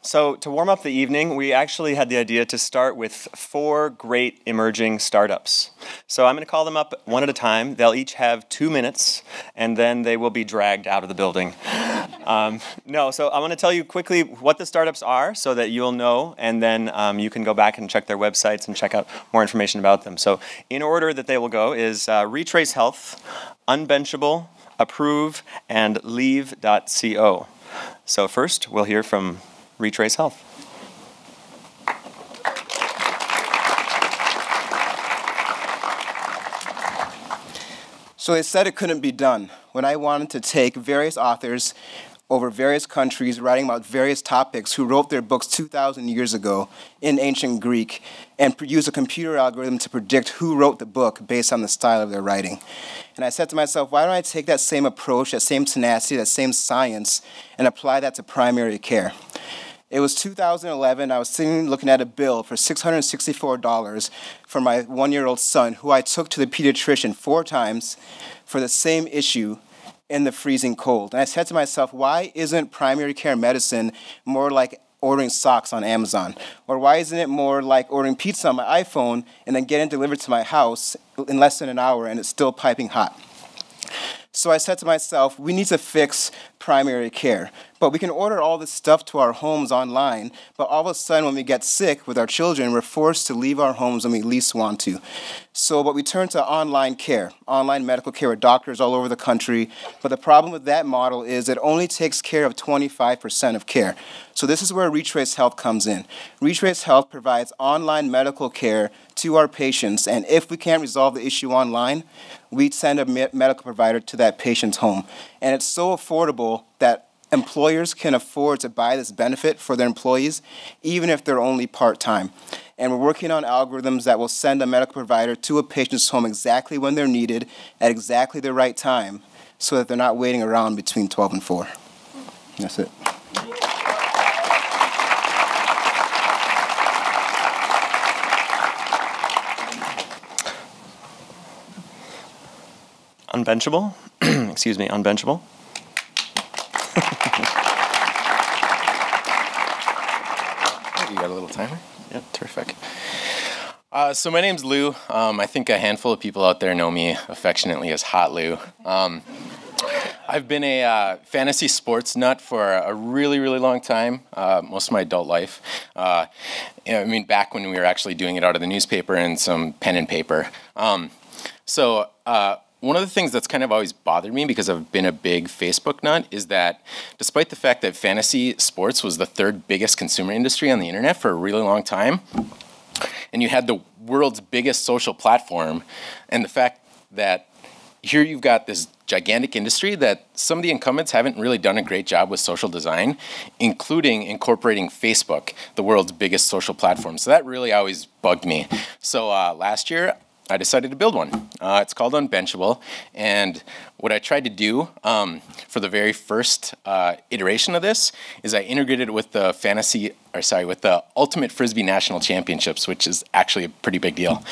So to warm up the evening, we actually had the idea to start with 4 great emerging startups. So I'm going to call them up one at a time. They'll each have 2 minutes, and then they will be dragged out of the building. So I want to tell you quickly what the startups are so that you'll know, and then you can go back and check their websites and check out more information about them. So in order that they will go is Retrace Health, Unbenchable, Approve, and Leave.co. So first, we'll hear from Retrace Health. So they said it couldn't be done. When I wanted to take various authors over various countries writing about various topics who wrote their books 2,000 years ago in ancient Greek and use a computer algorithm to predict who wrote the book based on the style of their writing. And I said to myself, why don't I take that same approach, that same tenacity, that same science, and apply that to primary care? It was 2011. I was sitting looking at a bill for $664 for my 1-year-old son, who I took to the pediatrician 4 times for the same issue in the freezing cold. And I said to myself, why isn't primary care medicine more like ordering socks on Amazon? Or why isn't it more like ordering pizza on my iPhone and then getting it delivered to my house in less than an hour and it's still piping hot? So I said to myself, we need to fix primary care. But we can order all this stuff to our homes online, but all of a sudden when we get sick with our children, we're forced to leave our homes when we least want to. But we turn to online care, online medical care with doctors all over the country. But the problem with that model is it only takes care of 25% of care. So this is where Retrace Health comes in. Retrace Health provides online medical care to our patients, and if we can't resolve the issue online, we send a medical provider to that patient's home. And it's so affordable that employers can afford to buy this benefit for their employees, even if they're only part-time. And we're working on algorithms that will send a medical provider to a patient's home exactly when they're needed, at exactly the right time, so that they're not waiting around between 12 and 4. That's it. Unbenchable. Excuse me, Unbenchable. You got a little timer? Yep. Terrific. So my name's Lou. I think a handful of people out there know me affectionately as Hot Lou. I've been a fantasy sports nut for a really, really long time, most of my adult life. Back when we were actually doing it out of the newspaper and some pen and paper. One of the things that's kind of always bothered me, because I've been a big Facebook nut, is that despite the fact that fantasy sports was the 3rd biggest consumer industry on the internet for a really long time, and you had the world's biggest social platform, and the fact that here you've got this gigantic industry that some of the incumbents haven't really done a great job with social design, including incorporating Facebook, the world's biggest social platform. So that really always bugged me. So last year, I decided to build one. It's called Unbenchable, and what I tried to do for the very first iteration of this is I integrated it with with the Ultimate Frisbee National Championships, which is actually a pretty big deal.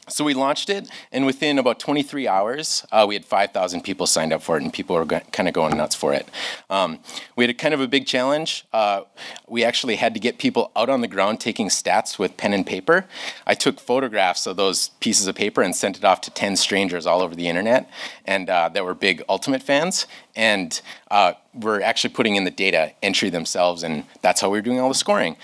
So we launched it, and within about 23 hours, we had 5,000 people signed up for it, and people were kind of going nuts for it. We had a kind of a big challenge. We actually had to get people out on the ground taking stats with pen and paper. I took photographs of those pieces of paper and sent it off to 10 strangers all over the internet, and that were big Ultimate fans. And we're actually putting in the data entry themselves, and that's how we were doing all the scoring.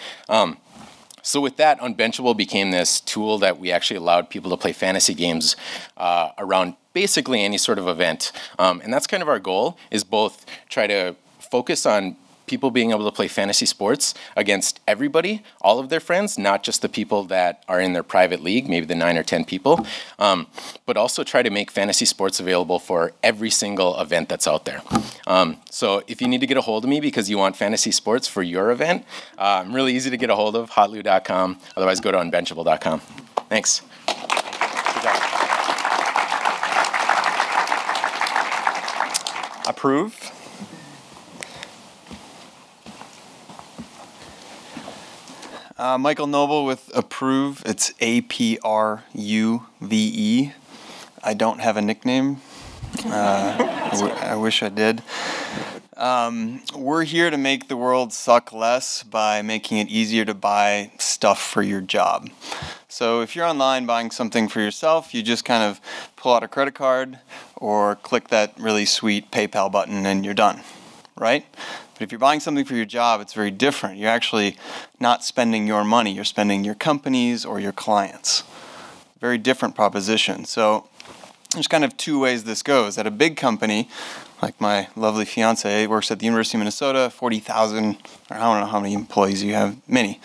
So with that, Unbenchable became this tool that we actually allowed people to play fantasy games around basically any sort of event. And that's kind of our goal, is both try to focus on people being able to play fantasy sports against everybody, all of their friends, not just the people that are in their private league, maybe the 9 or 10 people, but also try to make fantasy sports available for every single event that's out there. So if you need to get a hold of me because you want fantasy sports for your event, I'm really easy to get a hold of, hotlou.com. Otherwise, go to unbenchable.com. Thanks. Good job. Approve. Michael Noble with Approve. It's A-P-R-U-V-E. I don't have a nickname. I wish I did. We're here to make the world suck less by making it easier to buy stuff for your job. So if you're online buying something for yourself, you just kind of pull out a credit card or click that really sweet PayPal button and you're done, right? But if you're buying something for your job, it's very different. You're actually not spending your money. You're spending your company's or your clients'. Very different proposition. So there's kind of two ways this goes. At a big company, like my lovely fiance works at the University of Minnesota, 40,000, or I don't know how many employees you have, many.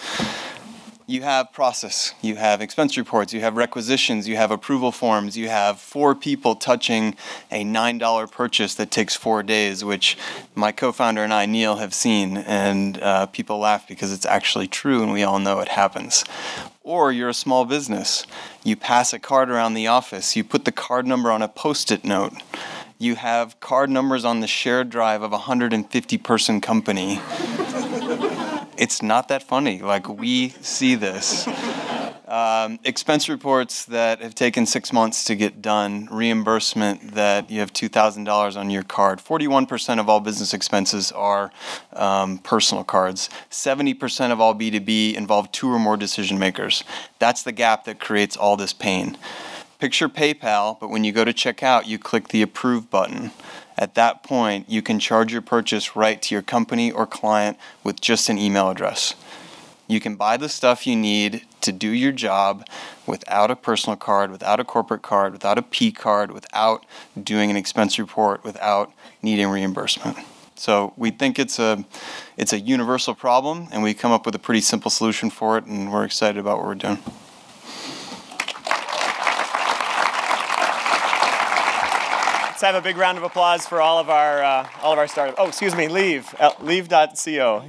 You have process, you have expense reports, you have requisitions, you have approval forms, you have 4 people touching a $9 purchase that takes 4 days, which my co-founder and I, Neil, have seen, and people laugh because it's actually true and we all know it happens. Or you're a small business. You pass a card around the office, you put the card number on a Post-it note. You have card numbers on the shared drive of a 150-person company. It's not that funny. Like, we see this. Expense reports that have taken 6 months to get done, reimbursement that you have $2,000 on your card. 41% of all business expenses are personal cards. 70% of all B2B involve 2 or more decision makers. That's the gap that creates all this pain. Picture PayPal, but when you go to checkout, you click the approve button. At that point, you can charge your purchase right to your company or client with just an email address. You can buy the stuff you need to do your job without a personal card, without a corporate card, without a P card, without doing an expense report, without needing reimbursement. So we think it's a universal problem, and we come up with a pretty simple solution for it, and we're excited about what we're doing. Let's have a big round of applause for all of our startups. Oh, excuse me, Leave. Leave.co.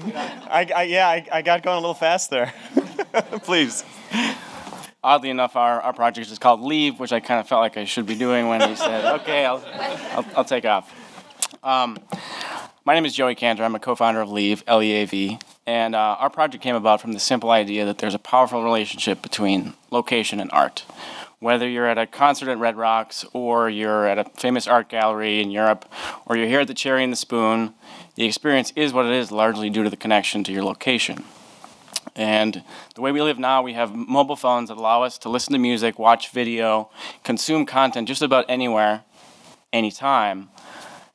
I got going a little fast there. Please. Oddly enough, our project is called Leave, which I kind of felt like I should be doing when he said, "Okay, I'll take off." My name is Joey Cantor. I'm a co-founder of Leave, L-E-A-V, and our project came about from the simple idea that there's a powerful relationship between location and art. Whether you're at a concert at Red Rocks, or you're at a famous art gallery in Europe, or you're here at the Cherry and the Spoon, the experience is what it is largely due to the connection to your location. And the way we live now, we have mobile phones that allow us to listen to music, watch video, consume content just about anywhere, anytime.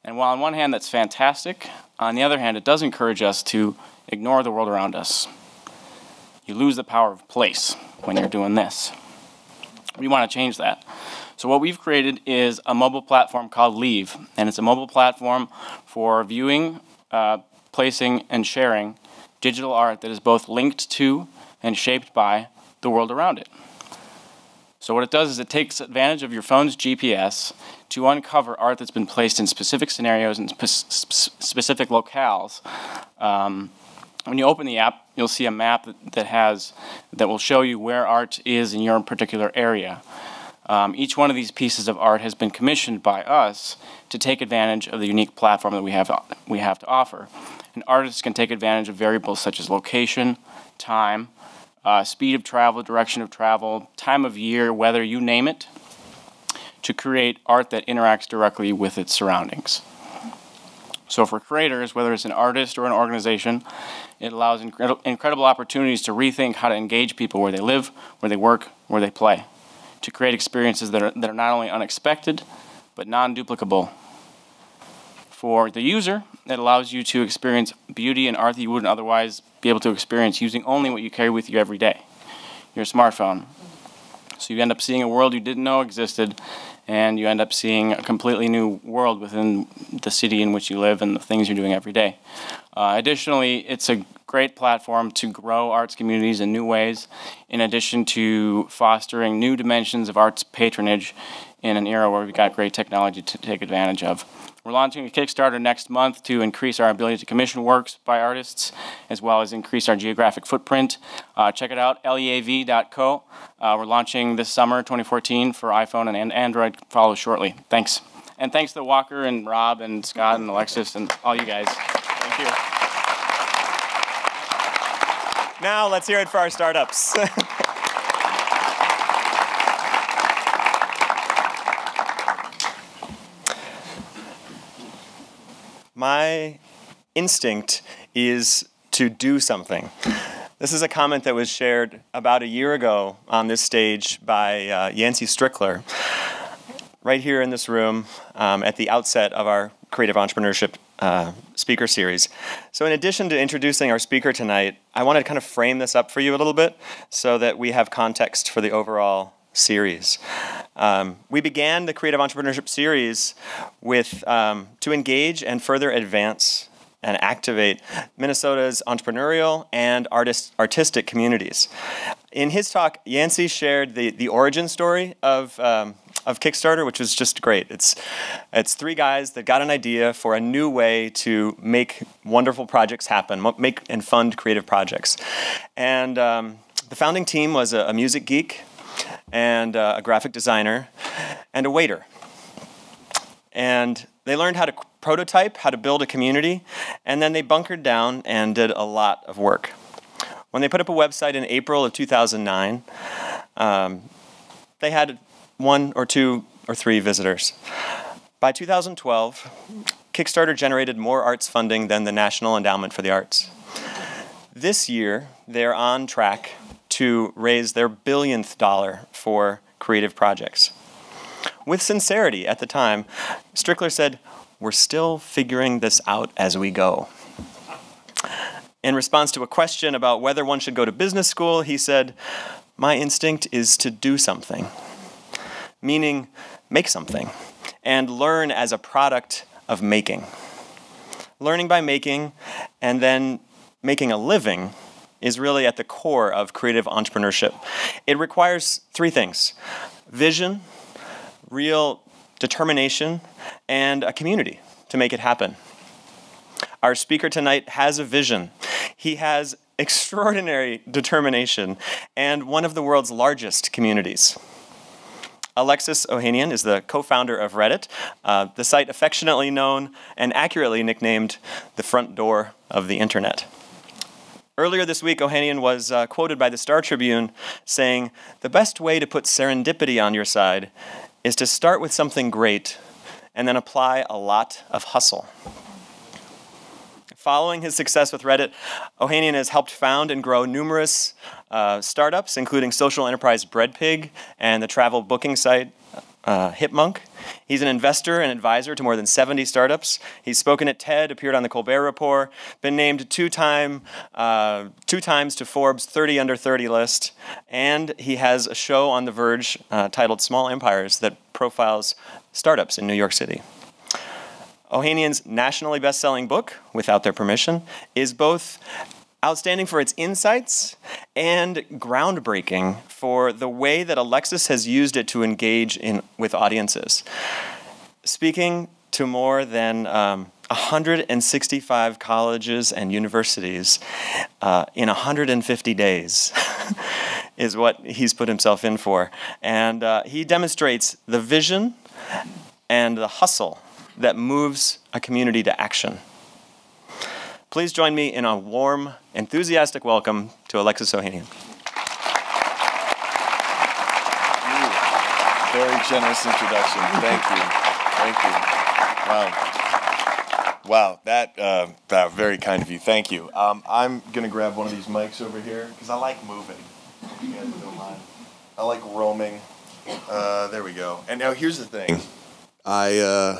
And while on one hand that's fantastic, on the other hand it does encourage us to ignore the world around us. You lose the power of place when you're doing this. We want to change that. So what we've created is a mobile platform called Leave, and it's a mobile platform for viewing, placing, and sharing digital art that is both linked to and shaped by the world around it. So what it does is it takes advantage of your phone's GPS to uncover art that's been placed in specific scenarios and specific locales. When you open the app, you'll see a map that will show you where art is in your particular area. Each one of these pieces of art has been commissioned by us to take advantage of the unique platform that we have to offer. And artists can take advantage of variables such as location, time, speed of travel, direction of travel, time of year, weather, you name it, to create art that interacts directly with its surroundings. So for creators, whether it's an artist or an organization, it allows incredible opportunities to rethink how to engage people where they live, where they work, where they play, to create experiences that are not only unexpected, but non-duplicable. For the user, it allows you to experience beauty and art that you wouldn't otherwise be able to experience using only what you carry with you every day, your smartphone. So you end up seeing a world you didn't know existed, and you end up seeing a completely new world within the city in which you live and the things you're doing every day. Additionally, it's a great platform to grow arts communities in new ways, in addition to fostering new dimensions of arts patronage in an era where we've got great technology to take advantage of. We're launching a Kickstarter next month to increase our ability to commission works by artists, as well as increase our geographic footprint. Check it out, leav.co. We're launching this summer, 2014, for iPhone and Android. Follow shortly. Thanks. And thanks to Walker and Rob and Scott and Alexis and all you guys. Thank you. Now let's hear it for our startups. instinct is to do something. This is a comment that was shared about a year ago on this stage by Yancey Strickler, right here in this room at the outset of our Creative Entrepreneurship speaker series. So in addition to introducing our speaker tonight, I want to kind of frame this up for you a little bit so that we have context for the overall series. We began the Creative Entrepreneurship series with to engage and further advance and activate Minnesota's entrepreneurial and artistic communities. In his talk, Yancey shared the origin story of Kickstarter, which was just great. It's three guys that got an idea for a new way to make wonderful projects happen, make and fund creative projects. And the founding team was a music geek and a graphic designer and a waiter. And they learned how to prototype, how to build a community, and then they bunkered down and did a lot of work. When they put up a website in April of 2009, they had 1 or 2 or 3 visitors. By 2012, Kickstarter generated more arts funding than the National Endowment for the Arts. This year, they're on track to raise their billionth dollar for creative projects. With sincerity at the time, Strickler said, "We're still figuring this out as we go." In response to a question about whether one should go to business school, he said, "My instinct is to do something," meaning make something, and learn as a product of making. Learning by making and then making a living is really at the core of creative entrepreneurship. It requires 3 things: vision, real determination, and a community to make it happen. Our speaker tonight has a vision. He has extraordinary determination and one of the world's largest communities. Alexis Ohanian is the co-founder of Reddit, the site affectionately known and accurately nicknamed the front door of the internet. Earlier this week, Ohanian was quoted by the Star Tribune saying, "The best way to put serendipity on your side is to start with something great and then apply a lot of hustle." Following his success with Reddit, Ohanian has helped found and grow numerous startups, including social enterprise Breadpig and the travel booking site Hipmunk. He's an investor and advisor to more than 70 startups. He's spoken at TED, appeared on the Colbert Report, been named two times to Forbes 30 Under 30 list, and he has a show on The Verge titled Small Empires that profiles startups in New York City. Ohanian's nationally best-selling book, Without Their Permission, is both outstanding for its insights and groundbreaking for the way that Alexis has used it to engage with audiences. Speaking to more than 165 colleges and universities in 150 days is what he's put himself in for. And he demonstrates the vision and the hustle that moves a community to action. Please join me in a warm, enthusiastic welcome to Alexis Ohanian. Very generous introduction. Thank you. Thank you. Wow. That very kind of you. Thank you. I'm gonna grab one of these mics over here because I like moving. If you guys don't mind. I like roaming. There we go. And now here's the thing. I'm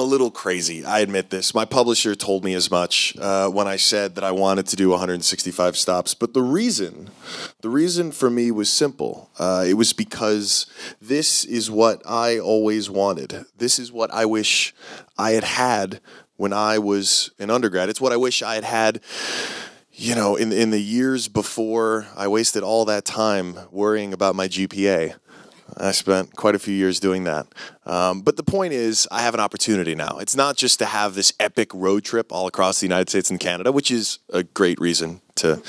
a little crazy. I admit this. My publisher told me as much when I said that I wanted to do 165 stops. But the reason for me was simple. It was because this is what I always wanted. This is what I wish I had had when I was an undergrad. It's what I wish I had had, you know, in the years before I wasted all that time worrying about my GPA. I spent quite a few years doing that. But the point is, I have an opportunity now. It's not just to have this epic road trip all across the United States and Canada, which is a great reason to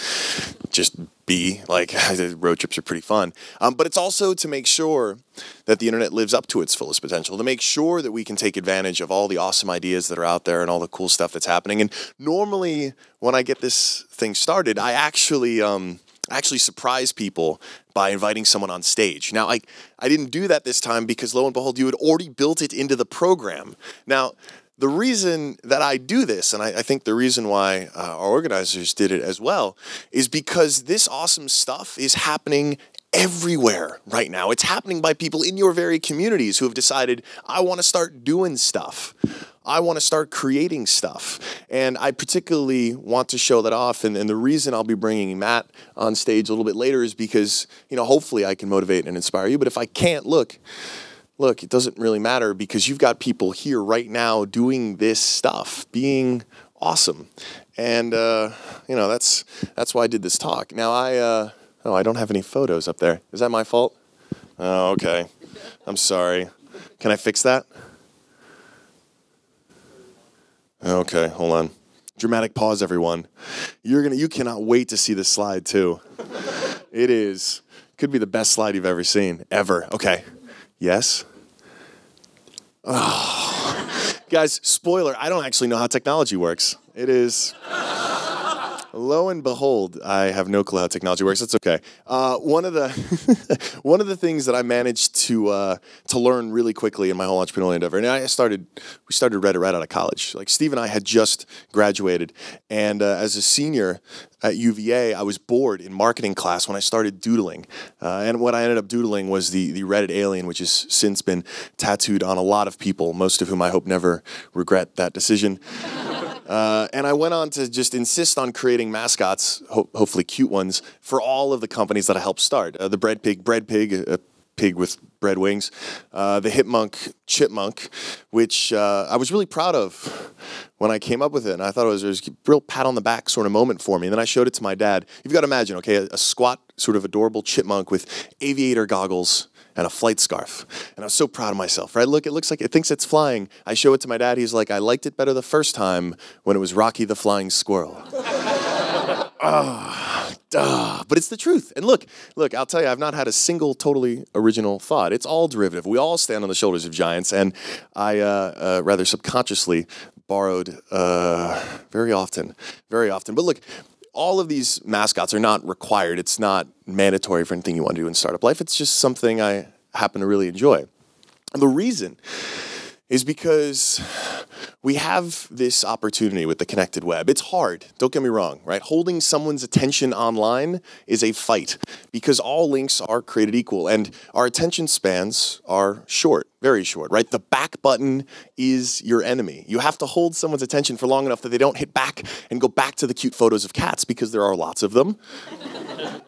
just be, like, road trips are pretty fun. But it's also to make sure that the internet lives up to its fullest potential, to make sure that we can take advantage of all the awesome ideas that are out there and all the cool stuff that's happening. And normally, when I get this thing started, I actually actually surprise people by inviting someone on stage. Now, I didn't do that this time because lo and behold, you had already built it into the program. Now, the reason that I do this, and I think the reason why our organizers did it as well, is because this awesome stuff is happening everywhere right now. It's happening by people in your very communities who have decided, I want to start doing stuff. I want to start creating stuff. And I particularly want to show that off. And the reason I'll be bringing Matt on stage a little bit later is because, hopefully I can motivate and inspire you. But if I can't, look, it doesn't really matter because you've got people here right now doing this stuff, being awesome. And, that's why I did this talk. Now, I don't have any photos up there. Is that my fault? Oh, okay. I'm sorry. Can I fix that? Okay, hold on. Dramatic pause, everyone. You cannot wait to see this slide, too. Could be the best slide you've ever seen, ever. Okay. Yes? Oh. Guys, spoiler, I don't actually know how technology works. Lo and behold, I have no clue how technology works. That's okay. One of the things that I managed to learn really quickly in my whole entrepreneurial endeavor, and we started Reddit right out of college. Like Steve and I had just graduated, and as a senior at UVA, I was bored in marketing class when I started doodling. And what I ended up doodling was the Reddit alien, which has since been tattooed on a lot of people, most of whom I hope never regret that decision. And I went on to just insist on creating mascots, hopefully cute ones, for all of the companies that I helped start. The bread pig, a pig with bread wings. The hipmunk, chipmunk, which I was really proud of when I came up with it. And I thought it was a real pat on the back sort of moment for me. And then I showed it to my dad. You've got to imagine, okay, a squat, sort of adorable chipmunk with aviator goggles and a flight scarf. And I was so proud of myself, right? Look, it looks like it thinks it's flying. I show it to my dad. He's like, I liked it better the first time when it was Rocky the Flying Squirrel. But it's the truth. And look, I'll tell you, I've not had a single totally original thought. It's all derivative. We all stand on the shoulders of giants. And I rather subconsciously borrowed very often. But look, all of these mascots are not required. It's not mandatory for anything you want to do in startup life. It's just something I happen to really enjoy. And the reason is because we have this opportunity with the connected web. It's hard, don't get me wrong, right? Holding someone's attention online is a fight because all links are created equal and our attention spans are short, very short, right? The back button is your enemy. You have to hold someone's attention for long enough that they don't hit back and go back to the cute photos of cats because there are lots of them.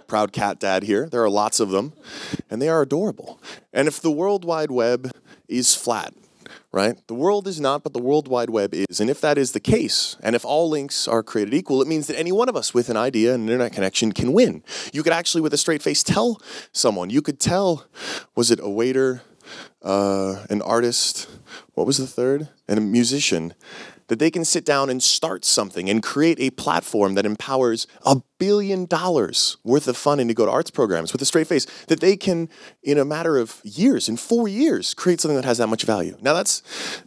Proud cat dad here. There are lots of them and they are adorable. And if the World Wide Web is flat, right? The world is not, but the World Wide Web is. And if that is the case, and if all links are created equal, it means that any one of us with an idea and an internet connection can win. You could actually, with a straight face, tell someone. You could tell, was it a waiter, an artist, what was the third? And a musician, that they can sit down and start something and create a platform that empowers $1 billion worth of funding to go to arts programs with a straight face, that they can, in a matter of years, in 4 years, create something that has that much value. Now that's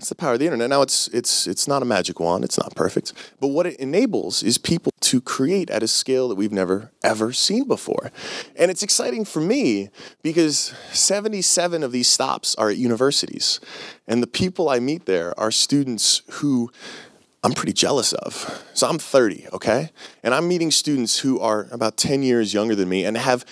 the power of the internet. Now it's not a magic wand, it's not perfect, but what it enables is people to create at a scale that we've never, ever seen before. And it's exciting for me because 77 of these stops are at universities. And the people I meet there are students who I'm pretty jealous of. So I'm 30, okay? And I'm meeting students who are about 10 years younger than me and have,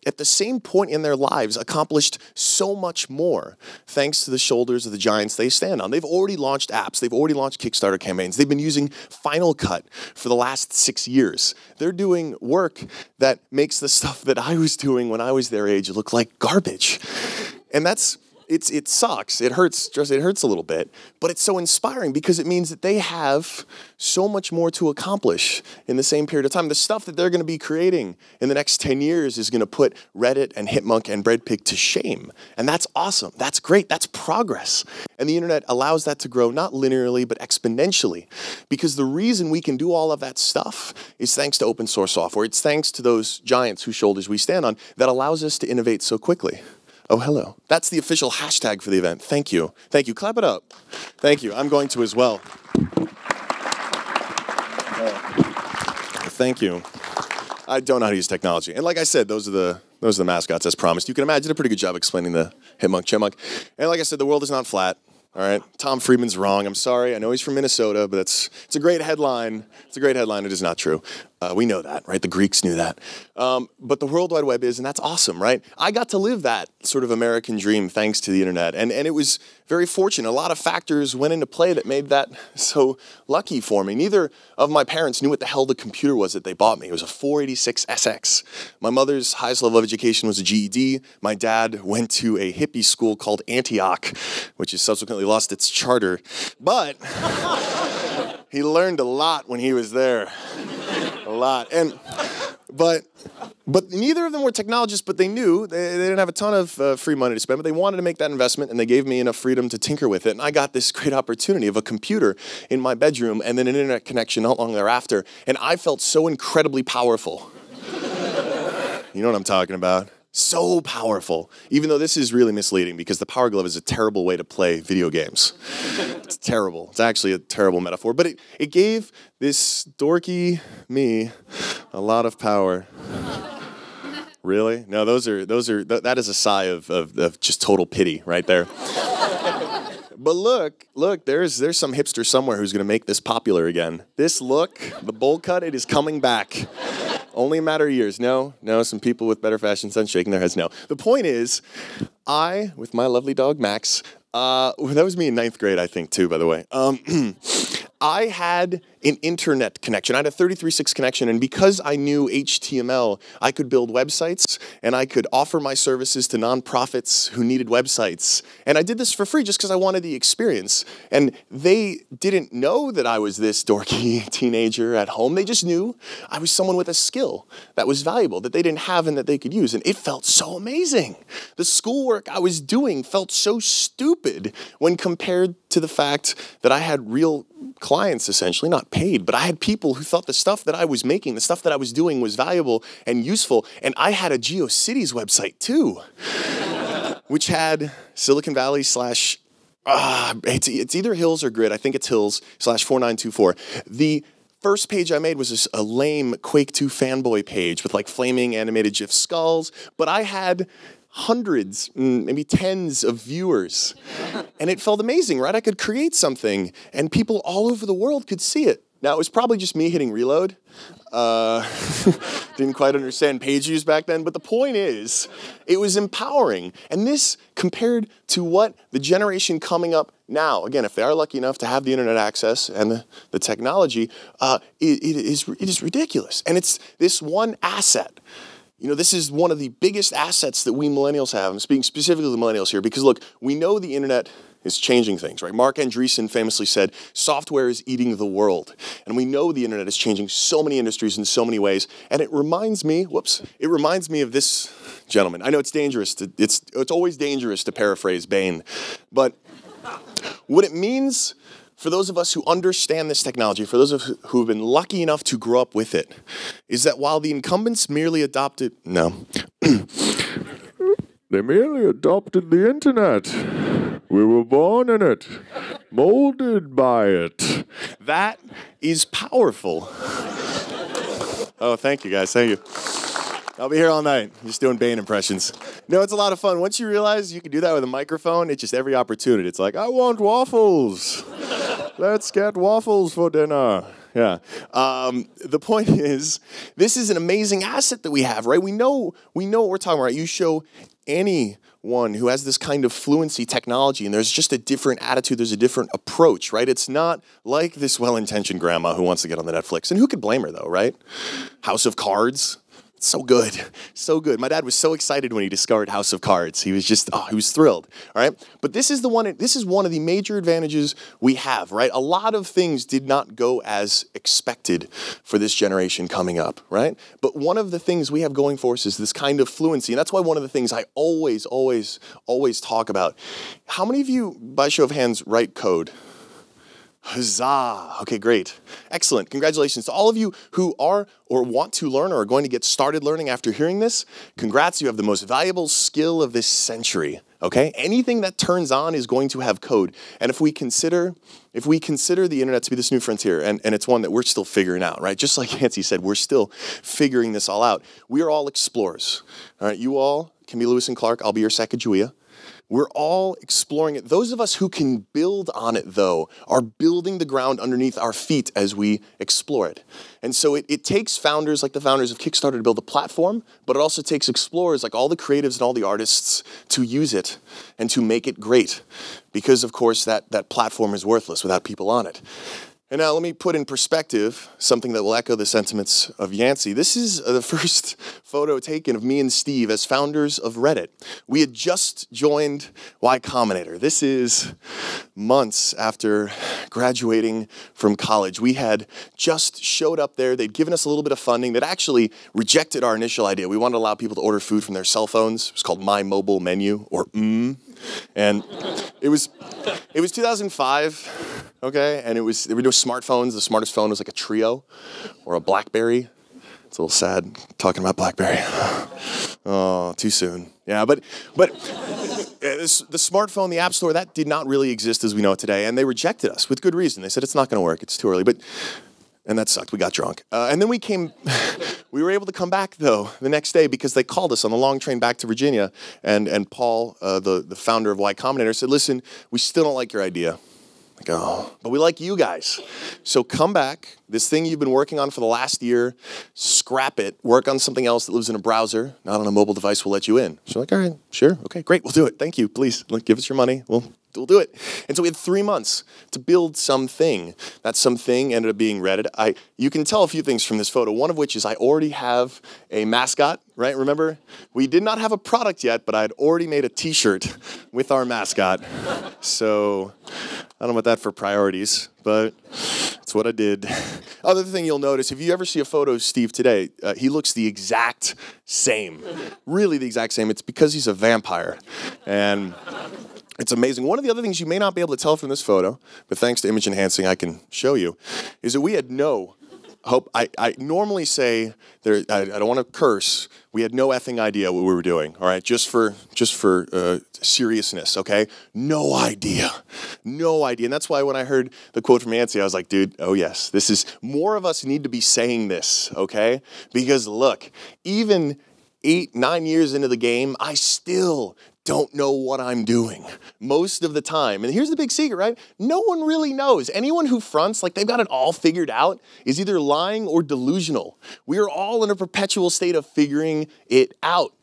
at the same point in their lives, accomplished so much more thanks to the shoulders of the giants they stand on. They've already launched apps. They've already launched Kickstarter campaigns. They've been using Final Cut for the last 6 years. They're doing work that makes the stuff that I was doing when I was their age look like garbage. And it sucks. It hurts. It hurts a little bit, but it's so inspiring because it means that they have so much more to accomplish in the same period of time. The stuff that they're going to be creating in the next 10 years is going to put Reddit and Hipmunk and Breadpig to shame. And that's awesome. That's great. That's progress. And the internet allows that to grow not linearly, but exponentially. Because the reason we can do all of that stuff is thanks to open source software. It's thanks to those giants whose shoulders we stand on that allows us to innovate so quickly. Oh, hello. That's the official hashtag for the event. Thank you. Thank you. Clap it up. Thank you. I'm going to as well. Thank you. I don't know how to use technology. And like I said, those are the mascots as promised. You can imagine a pretty good job explaining the Hipmunk Chipmunk. And like I said, the world is not flat. All right, Tom Friedman's wrong. I'm sorry. I know he's from Minnesota, but it's a great headline. It's a great headline. It is not true. We know that, right? The Greeks knew that. But the World Wide Web is, and that's awesome, right? I got to live that sort of American dream thanks to the internet. And it was very fortunate. A lot of factors went into play that made that so lucky for me. Neither of my parents knew what the hell the computer was that they bought me. It was a 486 SX. My mother's highest level of education was a GED. My dad went to a hippie school called Antioch, which has subsequently lost its charter. But he learned a lot when he was there. A lot. But neither of them were technologists, but they knew they didn't have a ton of free money to spend, but they wanted to make that investment, and they gave me enough freedom to tinker with it. And I got this great opportunity of a computer in my bedroom and then an internet connection not long thereafter. And I felt so incredibly powerful. You know what I'm talking about? So powerful. Even though this is really misleading because the Power Glove is a terrible way to play video games. It's terrible. It's actually a terrible metaphor. But it gave this dorky me a lot of power. Really? No, that is a sigh of just total pity right there. But look, there's some hipster somewhere who's going to make this popular again. This look, the bowl cut, it is coming back. Only a matter of years. No, some people with better fashion sense shaking their heads no. The point is, I, with my lovely dog Max, that was me in 9th grade, I think, too, by the way. I had an internet connection. I had a 33.6 connection, and because I knew HTML, I could build websites, and I could offer my services to nonprofits who needed websites. And I did this for free just because I wanted the experience. And they didn't know that I was this dorky teenager at home. They just knew I was someone with a skill that was valuable, that they didn't have and that they could use. And it felt so amazing. The schoolwork I was doing felt so stupid when compared to the fact that I had real clients, essentially, not paid, but I had people who thought the stuff that I was making, the stuff that I was doing was valuable and useful. And I had a GeoCities website too, which had Silicon Valley slash, it's either Hills or Grid. I think it's Hills /4924. The first page I made was a lame Quake 2 fanboy page with like flaming animated GIF skulls, but I had hundreds, maybe tens of viewers. And it felt amazing, right? I could create something and people all over the world could see it. Now, it was probably just me hitting reload. Didn't quite understand page views back then, but the point is, it was empowering. And this, compared to what the generation coming up now, again, if they are lucky enough to have the internet access and the technology, it is ridiculous. And it's this one asset. You know, this is one of the biggest assets that we millennials have. I'm speaking specifically to the millennials here because, look, we know the internet is changing things, right? Mark Andreessen famously said, software is eating the world. And we know the internet is changing so many industries in so many ways. And it reminds me, it reminds me of this gentleman. I know it's dangerous. It's always dangerous to paraphrase Bain. But what it means for those of us who understand this technology, for those of who have been lucky enough to grow up with it, is that while the incumbents merely adopted, they merely adopted the internet. We were born in it, molded by it. That is powerful. Oh, thank you guys, thank you. I'll be here all night, just doing Bane impressions. No, it's a lot of fun. Once you realize you can do that with a microphone, it's just every opportunity. It's like, I want waffles. Let's get waffles for dinner. Yeah. The point is, this is an amazing asset that we have, right? We know what we're talking about. Right? You show anyone who has this kind of fluency technology, and there's just a different attitude, there's a different approach, right? It's not like this well-intentioned grandma who wants to get on the Netflix. And who could blame her, though, right? House of Cards. So good, so good. My dad was so excited when he discovered House of Cards. He was just, he was thrilled, all right? But this is one of the major advantages we have, right? A lot of things did not go as expected for this generation coming up, right? But one of the things we have going for us is this kind of fluency, and that's why one of the things I always talk about. How many of you, by show of hands, write code? Huzzah. Okay, great. Excellent. Congratulations to all of you who are or want to learn or are going to get started learning after hearing this. Congrats, you have the most valuable skill of this century. Okay? Anything that turns on is going to have code. And if we consider the internet to be this new frontier, and it's one that we're still figuring out, right? Just like Nancy said, we're still figuring this all out. We are all explorers. All right, you all can be Lewis and Clark. I'll be your Sacagawea. We're all exploring it. Those of us who can build on it, though, are building the ground underneath our feet as we explore it. And so it takes founders like the founders of Kickstarter to build a platform, but it also takes explorers like all the creatives and all the artists to use it and to make it great. Because, of course, that platform is worthless without people on it. And now let me put in perspective something that will echo the sentiments of Yancey. This is the first photo taken of me and Steve as founders of Reddit. We had just joined Y Combinator. This is months after graduating from college. We had just showed up there. They'd given us a little bit of funding that actually rejected our initial idea. We wanted to allow people to order food from their cell phones. It was called My Mobile Menu, or And it was 2005. Okay, and there were no smartphones. The smartest phone was like a Trio or a BlackBerry. It's a little sad talking about BlackBerry. Oh, too soon. Yeah, but the smartphone, the App Store, that did not really exist as we know it today, and they rejected us with good reason. They said it's not going to work. It's too early. And that sucked. We got drunk. And then we were able to come back, though, the next day because they called us on the long train back to Virginia. And Paul, the founder of Y Combinator, said, listen, we still don't like your idea. Like, oh, but we like you guys. So come back. This thing you've been working on for the last year, scrap it. Work on something else that lives in a browser, not on a mobile device. We'll let you in. So we're like, all right, sure. Okay, great. We'll do it. Thank you. Please, give us your money. We'll do it. And so we had 3 months to build something. That something ended up being Reddit. You can tell a few things from this photo, one of which is I already have a mascot, right? Remember? We did not have a product yet, but I had already made a t-shirt with our mascot. So I don't know about that for priorities, but it's what I did. Other thing you'll notice, if you ever see a photo of Steve today, he looks the exact same. Really the exact same. It's because he's a vampire. And it's amazing. One of the other things you may not be able to tell from this photo, but thanks to image enhancing I can show you, is that we had no hope. I normally say, I don't want to curse, we had no effing idea what we were doing, all right? Just for seriousness, okay? No idea. No idea. And that's why when I heard the quote from Nancy, I was like, dude, oh yes, this is, more of us need to be saying this, okay? Because look, even 8-9 years into the game, I still don't know what I'm doing most of the time. And here's the big secret, right? No one really knows. Anyone who fronts like they've got it all figured out is either lying or delusional. We are all in a perpetual state of figuring it out.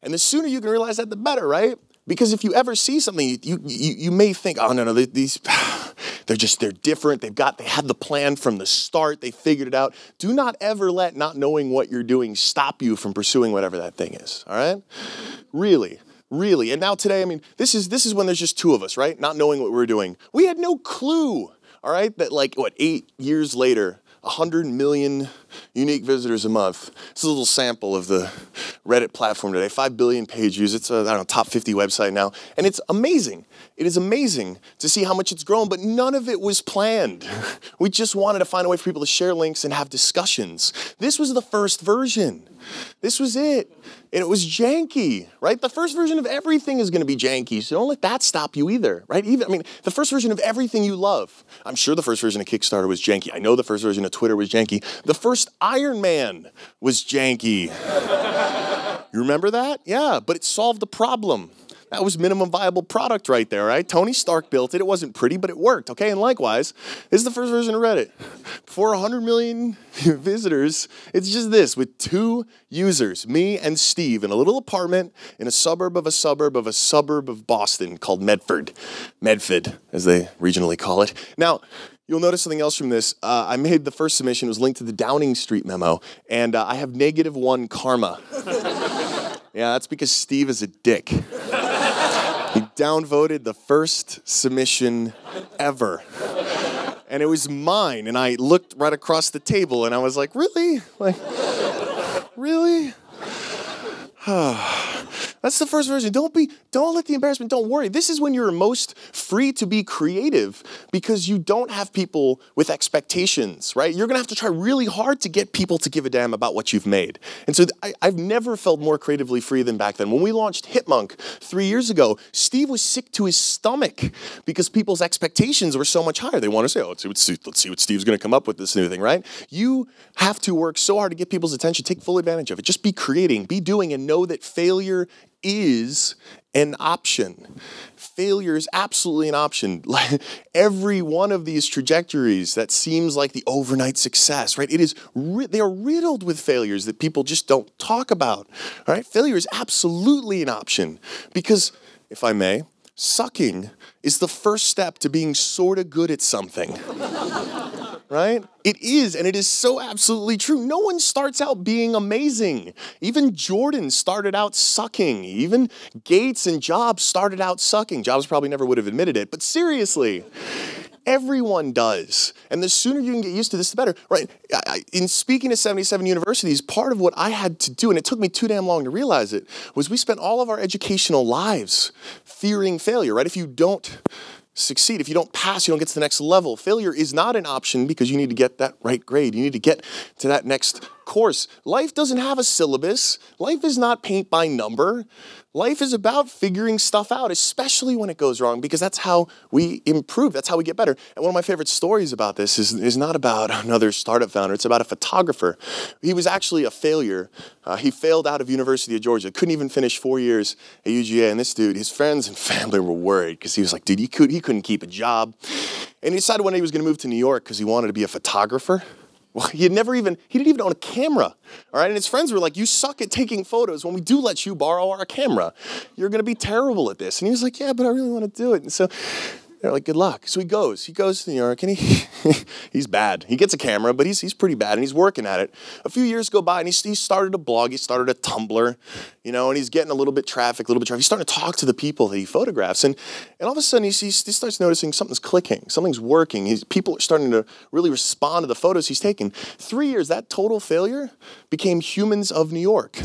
And the sooner you can realize that, the better, right? Because if you ever see something, you may think, oh, no, these, they're different. They had the plan from the start. They figured it out. Do not ever let not knowing what you're doing stop you from pursuing whatever that thing is, all right? Really. Really, and now today, I mean, this is when there's just 2 of us, right? Not knowing what we're doing. We had no clue, all right, that 8 years later, 100 million unique visitors a month. It's a little sample of the Reddit platform today. 5 billion page views. It's a top 50 website now, and it's amazing. It is amazing to see how much it's grown, but none of it was planned. We just wanted to find a way for people to share links and have discussions. This was the first version. This was it. And it was janky, right? The first version of everything is going to be janky, so don't let that stop you either, right? The first version of everything you love. I'm sure the first version of Kickstarter was janky. I know the first version of Twitter was janky. The first Iron Man was janky. You remember that? Yeah, but it solved the problem. That was minimum viable product right there, right? Tony Stark built it. It wasn't pretty, but it worked, okay? And likewise, this is the first version of Reddit. For 100 million visitors, it's just this with 2 users, me and Steve, in a little apartment in a suburb of a suburb of a suburb of Boston called Medford, as they regionally call it. Now, you'll notice something else from this. I made the first submission. It was linked to the Downing Street memo, and I have -1 karma. Yeah, that's because Steve is a dick. He downvoted the first submission ever. And it was mine, and I looked right across the table, and I was like, really? Really? That's the first version. Don't let the embarrassment, don't worry. This is when you're most free to be creative because you don't have people with expectations, right? You're going to have to try really hard to get people to give a damn about what you've made. And so I've never felt more creatively free than back then. When we launched Hitmonk 3 years ago, Steve was sick to his stomach because people's expectations were so much higher. They want to say, oh, let's see what Steve's going to come up with this new thing, right? You have to work so hard to get people's attention. Take full advantage of it. Just be creating, be doing, and know that failure is an option. Failure is absolutely an option. Every one of these trajectories that seems like the overnight success, right? They are riddled with failures that people just don't talk about. All right? Failure is absolutely an option because, if I may, sucking is the first step to being sort of good at something. Right? It is, and it is so absolutely true. No one starts out being amazing. Even Jordan started out sucking. Even Gates and Jobs started out sucking. Jobs probably never would have admitted it, but seriously, everyone does. And the sooner you can get used to this, the better. Right? In speaking to 77 universities, part of what I had to do, and it took me too damn long to realize it, was we spent all of our educational lives fearing failure, right? If you don't succeed, if you don't pass, you don't get to the next level. Failure is not an option because you need to get that right grade. You need to get to that next course. Life doesn't have a syllabus. Life is not paint by number. Life is about figuring stuff out, especially when it goes wrong, because that's how we improve. That's how we get better. And one of my favorite stories about this is not about another startup founder. It's about a photographer. He was actually a failure. He failed out of University of Georgia. Couldn't even finish 4 years at UGA. And this dude, his friends and family were worried because he was like, dude, he couldn't keep a job. And he decided one day he was going to move to New York because he wanted to be a photographer. Well, he didn't even own a camera, all right? And his friends were like, you suck at taking photos. When we do let you borrow our camera, you're going to be terrible at this. And he was like, yeah, but I really want to do it. And so they're like, good luck. So he goes to New York, and he's bad. He gets a camera, but he's pretty bad, and he's working at it. A few years go by, and he started a blog. He started a Tumblr, and he's getting a little bit traffic. He's starting to talk to the people that he photographs, and all of a sudden, he starts noticing something's clicking, something's working. People are starting to really respond to the photos he's taking. 3 years, that total failure became Humans of New York.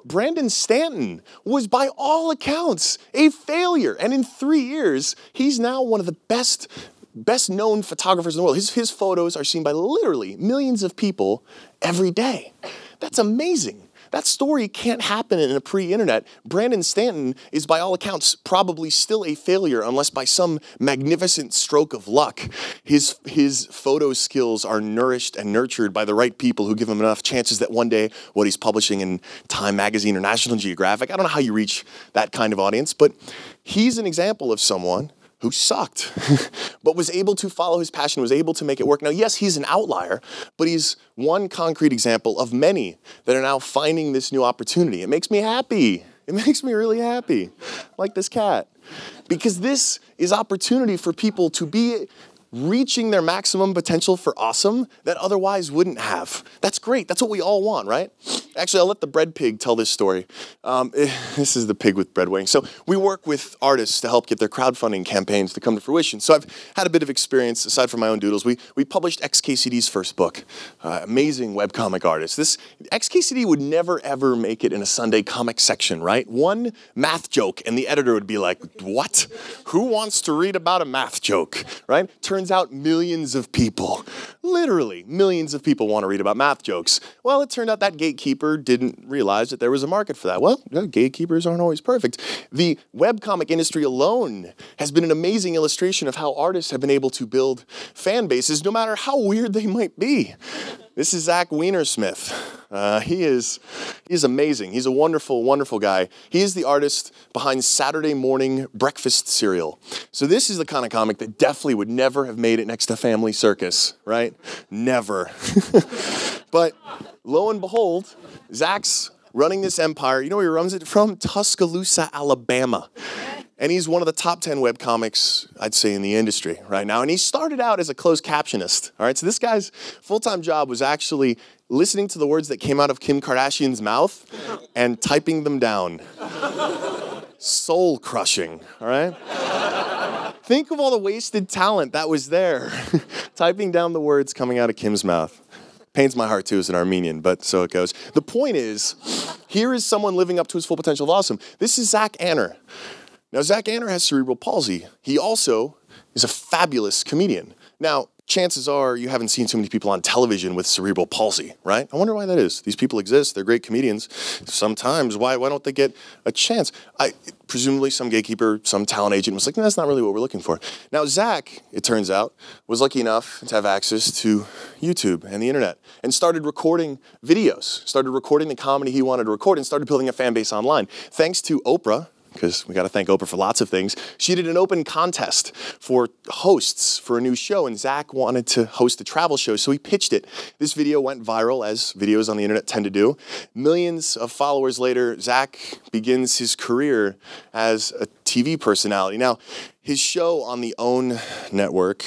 Brandon Stanton was, by all accounts, a failure, and in 3 years, he's now one of the best known photographers in the world. His photos are seen by literally millions of people every day. That's amazing. That story can't happen in a pre-internet. Brandon Stanton is, by all accounts, probably still a failure unless by some magnificent stroke of luck, his photo skills are nourished and nurtured by the right people who give him enough chances that one day what he's publishing in Time Magazine or National Geographic, I don't know how you reach that kind of audience, but he's an example of someone who sucked, but was able to follow his passion, was able to make it work. Now, yes, he's an outlier, but he's one concrete example of many that are now finding this new opportunity. It makes me happy. It makes me really happy, like this cat, because this is opportunity for people to be reaching their maximum potential for awesome that otherwise wouldn't have. That's great. That's what we all want, right? Actually, I'll let the bread pig tell this story. This is the pig with bread wings. So we work with artists to help get their crowdfunding campaigns to come to fruition. So I've had a bit of experience aside from my own doodles. We published XKCD's first book, amazing webcomic artist. This XKCD would never ever make it in a Sunday comic section, right? One math joke and the editor would be like, what? Who wants to read about a math joke, right? Turns out millions of people, literally millions of people want to read about math jokes. Well, it turned out that gatekeeper didn't realize that there was a market for that. Well, gatekeepers aren't always perfect. The webcomic industry alone has been an amazing illustration of how artists have been able to build fan bases no matter how weird they might be. This is Zach Wienersmith. He is amazing. He's a wonderful, wonderful guy. He is the artist behind Saturday morning breakfast cereal. So this is the kind of comic that definitely would never have made it next to Family Circus, right? Never. But lo and behold, Zach's running this empire. You know where he runs it from? Tuscaloosa, Alabama. And he's one of the top 10 webcomics, I'd say, in the industry right now. And he started out as a closed captionist, all right? So this guy's full-time job was actually listening to the words that came out of Kim Kardashian's mouth and typing them down. Soul-crushing, all right? Think of all the wasted talent that was there, typing down the words coming out of Kim's mouth. Pains my heart too as an Armenian, but so it goes. The point is, here is someone living up to his full potential of awesome. This is Zach Anner. Now, Zach Anner has cerebral palsy. He also is a fabulous comedian. Now, chances are you haven't seen too many people on television with cerebral palsy, right? I wonder why that is. These people exist. They're great comedians. Sometimes, why don't they get a chance? Presumably some gatekeeper, some talent agent was like, no, that's not really what we're looking for. Now, Zach, it turns out, was lucky enough to have access to YouTube and the internet and started recording videos, started recording the comedy he wanted to record and started building a fan base online. Thanks to Oprah, because we got to thank Oprah for lots of things. She did an open contest for hosts for a new show, and Zach wanted to host a travel show, so he pitched it. This video went viral, as videos on the internet tend to do. Millions of followers later, Zach begins his career as a TV personality. Now, his show on the OWN network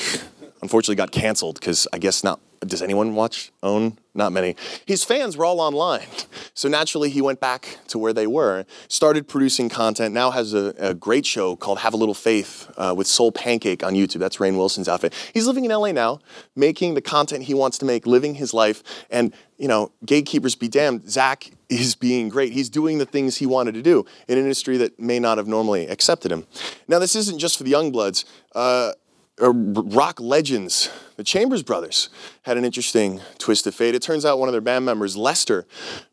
unfortunately got canceled because I guess not. Does anyone watch OWN? Not many. His fans were all online. So naturally, he went back to where they were, started producing content, now has a great show called Have a Little Faith with Soul Pancake on YouTube. That's Rainn Wilson's outfit. He's living in LA now, making the content he wants to make, living his life. And, you know, gatekeepers be damned, Zach is being great. He's doing the things he wanted to do in an industry that may not have normally accepted him. Now, this isn't just for the young bloods. Rock legends, the Chambers Brothers, had an interesting twist of fate. It turns out one of their band members, Lester,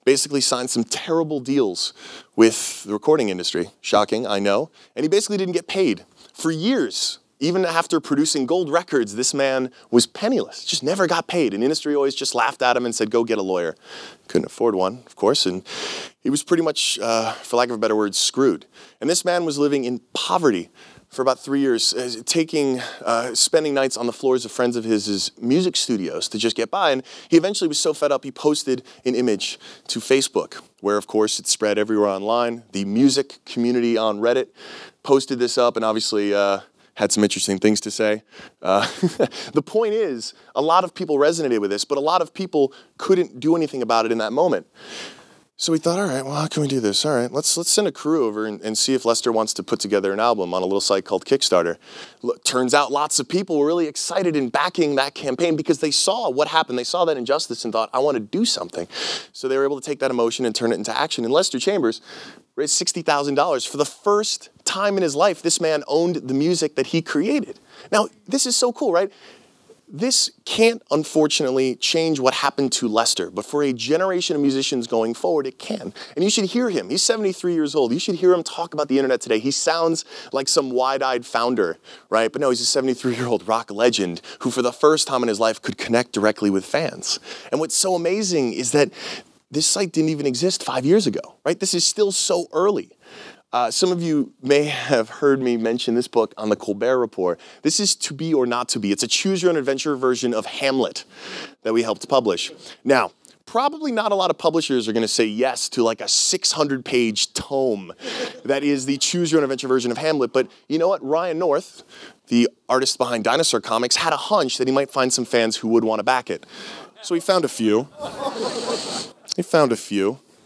basically signed some terrible deals with the recording industry. Shocking, I know. And he basically didn't get paid for years. Even after producing gold records, this man was penniless, just never got paid. And industry always just laughed at him and said, go get a lawyer. Couldn't afford one, of course, and he was pretty much, for lack of a better word, screwed. And this man was living in poverty for about 3 years, spending nights on the floors of friends of his music studios to just get by. And he eventually was so fed up, he posted an image to Facebook, where, of course, it spread everywhere online. The music community on Reddit posted this up and obviously had some interesting things to say. The point is, a lot of people resonated with this, but a lot of people couldn't do anything about it in that moment. So we thought, all right, well, how can we do this? All right, let's send a crew over and see if Lester wants to put together an album on a little site called Kickstarter. Turns out lots of people were really excited in backing that campaign because they saw what happened. They saw that injustice and thought, I want to do something. So they were able to take that emotion and turn it into action. And Lester Chambers raised $60,000. For the first time in his life, this man owned the music that he created. Now, this is so cool, right? This can't, unfortunately, change what happened to Lester, but for a generation of musicians going forward, it can. And you should hear him. He's 73 years old. You should hear him talk about the internet today. He sounds like some wide-eyed founder, right? But no, he's a 73-year-old rock legend who, for the first time in his life, could connect directly with fans. And what's so amazing is that this site didn't even exist 5 years ago, right? This is still so early. Some of you may have heard me mention this book on the Colbert Report. This is To Be or Not to Be. It's a choose-your-own-adventure version of Hamlet that we helped publish. Now, probably not a lot of publishers are going to say yes to like a 600-page tome that is the choose-your-own-adventure version of Hamlet. But you know what? Ryan North, the artist behind Dinosaur Comics, had a hunch that he might find some fans who would want to back it. So he found a few.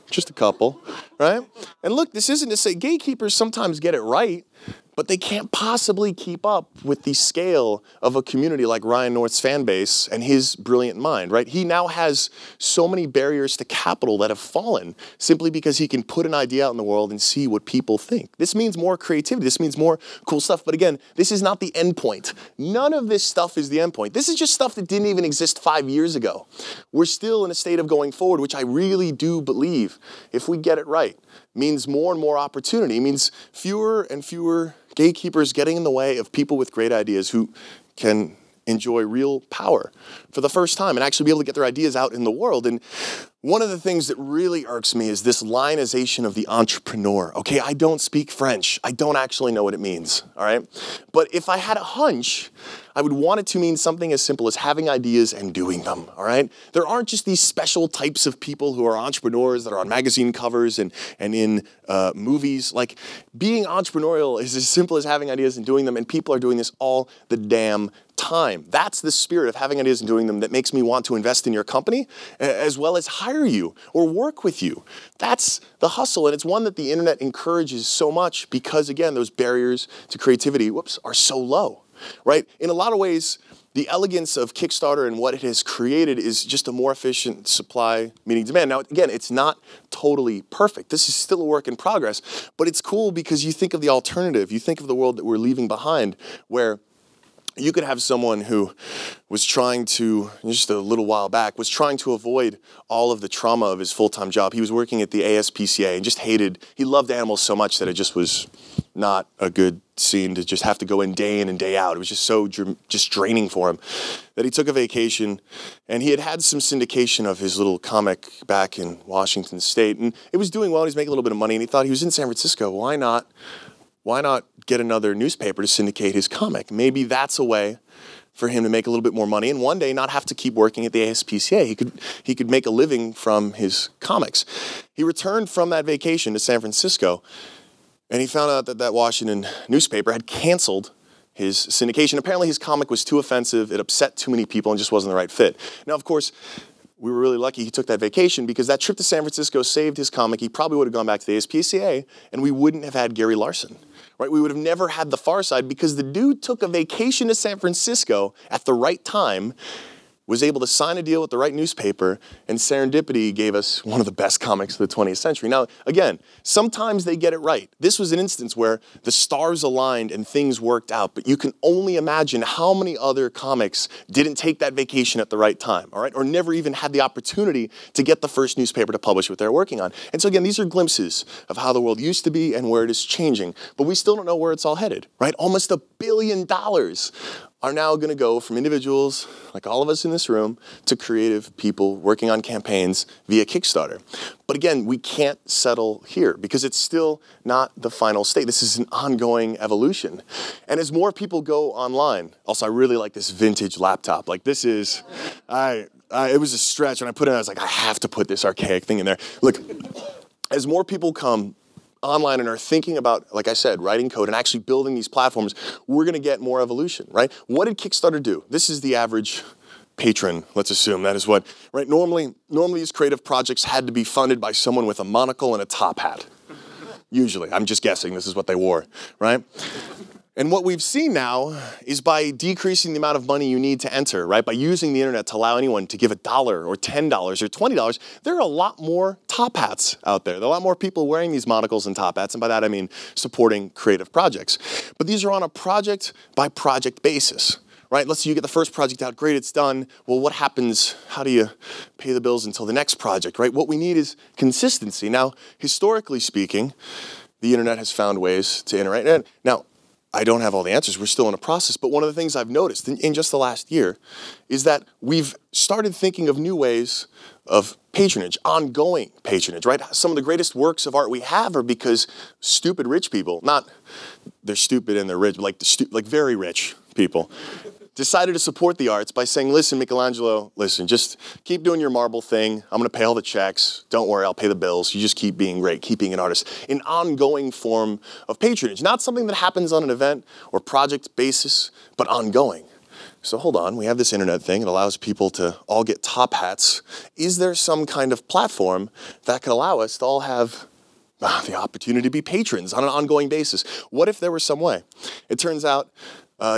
Just a couple, right? And look, this isn't to say gatekeepers sometimes get it right, but they can't possibly keep up with the scale of a community like Ryan North's fan base and his brilliant mind, right? He now has so many barriers to capital that have fallen simply because he can put an idea out in the world and see what people think. This means more creativity. This means more cool stuff. But again, this is not the end point. None of this stuff is the end point. This is just stuff that didn't even exist 5 years ago. We're still in a state of going forward, which I really do believe, if we get it right, means more and more opportunity. It means fewer and fewer gatekeepers getting in the way of people with great ideas who can enjoy real power for the first time and actually be able to get their ideas out in the world. And one of the things that really irks me is this lionization of the entrepreneur. Okay, I don't speak French. I don't actually know what it means, all right? But if I had a hunch, I would want it to mean something as simple as having ideas and doing them, all right? There aren't just these special types of people who are entrepreneurs that are on magazine covers and in movies. Like, being entrepreneurial is as simple as having ideas and doing them, and people are doing this all the damn time. That's the spirit of having ideas and doing them that makes me want to invest in your company, as well as hire you or work with you. That's the hustle, and it's one that the internet encourages so much because, again, those barriers to creativity, are so low. right? In a lot of ways, the elegance of Kickstarter and what it has created is just a more efficient supply meeting demand. Now, again, it's not totally perfect. This is still a work in progress, but it's cool because you think of the alternative. You think of the world that we're leaving behind, where you could have someone who was trying to, just a little while back, was trying to avoid all of the trauma of his full-time job. He was working at the ASPCA and just he loved animals so much that it just was not a good scene to just have to go in and day out. It was just so just draining for him that he took a vacation, and he had some syndication of his little comic back in Washington State, and it was doing well. He was making a little bit of money, and he thought he was in San Francisco. Why not get another newspaper to syndicate his comic? Maybe that's a way for him to make a little bit more money and one day not have to keep working at the ASPCA. He could make a living from his comics. He returned from that vacation to San Francisco, and he found out that that Washington newspaper had canceled his syndication. Apparently his comic was too offensive, it upset too many people, and just wasn't the right fit. Now, of course, we were really lucky he took that vacation, because that trip to San Francisco saved his comic. He probably would have gone back to the ASPCA, and we wouldn't have had Gary Larson. Right? We would have never had The Far Side, because the dude took a vacation to San Francisco at the right time, was able to sign a deal with the right newspaper, and serendipity gave us one of the best comics of the 20th century. Now, again, sometimes they get it right. This was an instance where the stars aligned and things worked out, but you can only imagine how many other comics didn't take that vacation at the right time, all right? Or never even had the opportunity to get the first newspaper to publish what they're working on. And so again, these are glimpses of how the world used to be and where it is changing, but we still don't know where it's all headed, right? Almost $1 billion are now going to go from individuals like all of us in this room to creative people working on campaigns via Kickstarter. But again, we can't settle here, because it's still not the final state. This is an ongoing evolution. And as more people go online, also I really like this vintage laptop. Like this is, it was a stretch when I put it in, I was like, I have to put this archaic thing in there. Look, as more people come online and are thinking about, like I said, writing code and actually building these platforms, we're going to get more evolution, right? What did Kickstarter do? This is the average patron, let's assume that is what, right? Normally these creative projects had to be funded by someone with a monocle and a top hat. Usually, I'm just guessing this is what they wore, right? And what we've seen now is by decreasing the amount of money you need to enter, right? By using the internet to allow anyone to give $1 or $10 or $20, there are a lot more top hats out there. There are a lot more people wearing these monocles and top hats, and by that I mean supporting creative projects. But these are on a project-by-project basis, right? Let's say you get the first project out, great, it's done. Well, what happens? How do you pay the bills until the next project, right? What we need is consistency. Now, historically speaking, the internet has found ways to interact. Now, I don't have all the answers. We're still in a process. But one of the things I've noticed in just the last year is that we've started thinking of new ways of patronage, ongoing patronage, right? Some of the greatest works of art we have are because stupid rich people, not they're stupid and they're rich, but like very rich people, decided to support the arts by saying, listen, Michelangelo, listen, just keep doing your marble thing. I'm going to pay all the checks. Don't worry, I'll pay the bills. You just keep being great, keep being an artist. An ongoing form of patronage, not something that happens on an event or project basis, but ongoing. So hold on, we have this internet thing. It allows people to all get top hats. Is there some kind of platform that could allow us to all have the opportunity to be patrons on an ongoing basis? What if there was some way? It turns out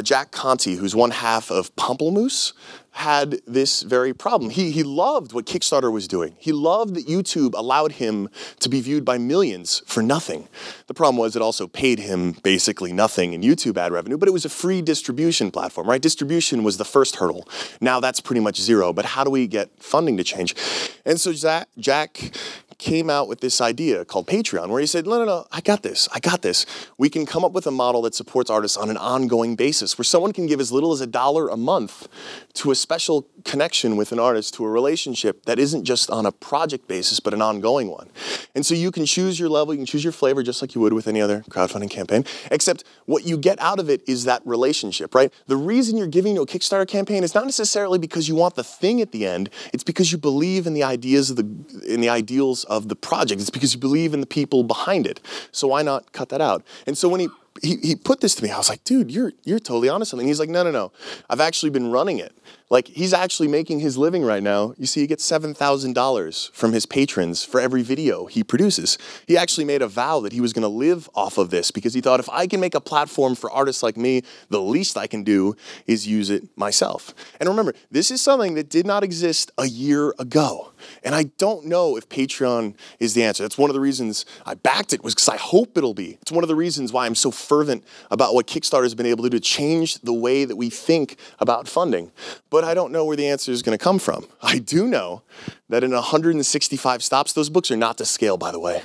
Jack Conte, who's one half of Pamplemousse, had this very problem. He loved what Kickstarter was doing. He loved that YouTube allowed him to be viewed by millions for nothing. The problem was it also paid him basically nothing in YouTube ad revenue, but it was a free distribution platform, right? Distribution was the first hurdle. Now that's pretty much zero, but how do we get funding to change? And so Jack came out with this idea called Patreon, where he said, no, I got this. We can come up with a model that supports artists on an ongoing basis, where someone can give as little as $1 a month to a special connection with an artist, to a relationship that isn't just on a project basis, but an ongoing one. And so you can choose your level, you can choose your flavor, just like you would with any other crowdfunding campaign, except what you get out of it is that relationship, right? The reason you're giving to a Kickstarter campaign is not necessarily because you want the thing at the end, it's because you believe in the ideas in the ideals of the project. It's because you believe in the people behind it. So why not cut that out? And so when he put this to me. I was like, dude, you're totally onto something. He's like, no. I've actually been running it. Like, he's actually making his living right now. You see, he gets $7,000 from his patrons for every video he produces. He actually made a vow that he was going to live off of this because he thought, if I can make a platform for artists like me, the least I can do is use it myself. And remember, this is something that did not exist a year ago. And I don't know if Patreon is the answer. That's one of the reasons I backed it, was because I hope it'll be. It's one of the reasons why I'm so fervent about what Kickstarter has been able to do to change the way that we think about funding. But I don't know where the answer is going to come from. I do know that in 165 stops, those books are not to scale, by the way.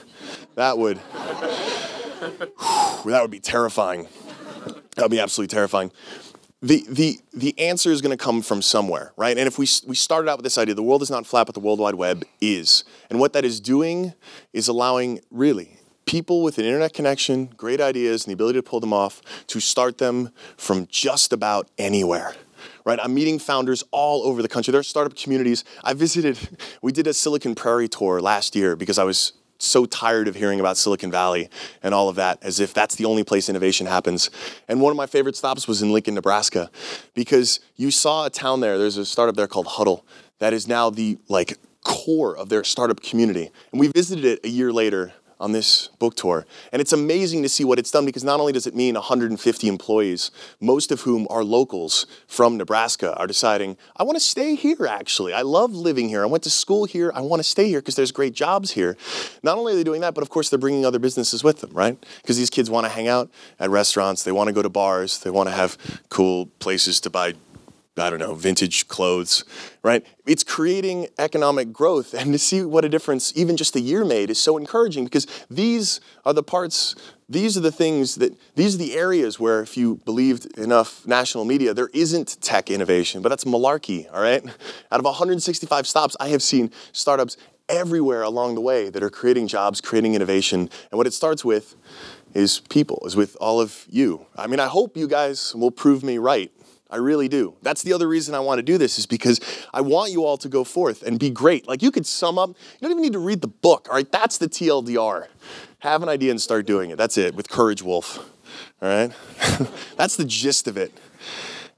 That would be terrifying. That would be absolutely terrifying. The answer is going to come from somewhere, right? And if we started out with this idea, the world is not flat, but the World Wide Web is. And what that is doing is allowing, really, people with an internet connection, great ideas, and the ability to pull them off, to start them from just about anywhere. Right, I'm meeting founders all over the country. There are startup communities. We did a Silicon Prairie tour last year because I was so tired of hearing about Silicon Valley and all of that, as if that's the only place innovation happens. And one of my favorite stops was in Lincoln, Nebraska, because you saw a town there. There's a startup there called Huddle that is now the core of their startup community. And we visited it a year later on this book tour. And it's amazing to see what it's done, because not only does it mean 150 employees, most of whom are locals from Nebraska, are deciding, I want to stay here, actually. I love living here. I went to school here. I want to stay here because there's great jobs here. Not only are they doing that, but of course they're bringing other businesses with them, right? Because these kids want to hang out at restaurants. They want to go to bars. They want to have cool places to buy, I don't know, vintage clothes, right? It's creating economic growth, and to see what a difference even just a year made is so encouraging, because these are the areas where, if you believed enough national media, there isn't tech innovation, but that's malarkey, all right? Out of 165 stops, I have seen startups everywhere along the way that are creating jobs, creating innovation, and what it starts with is people, is with all of you. I mean, I hope you guys will prove me right. I really do. That's the other reason I want to do this, is because I want you all to go forth and be great. Like, you could sum up, you don't even need to read the book, all right? That's the TLDR. Have an idea and start doing it. That's it, with Courage Wolf, all right? That's the gist of it.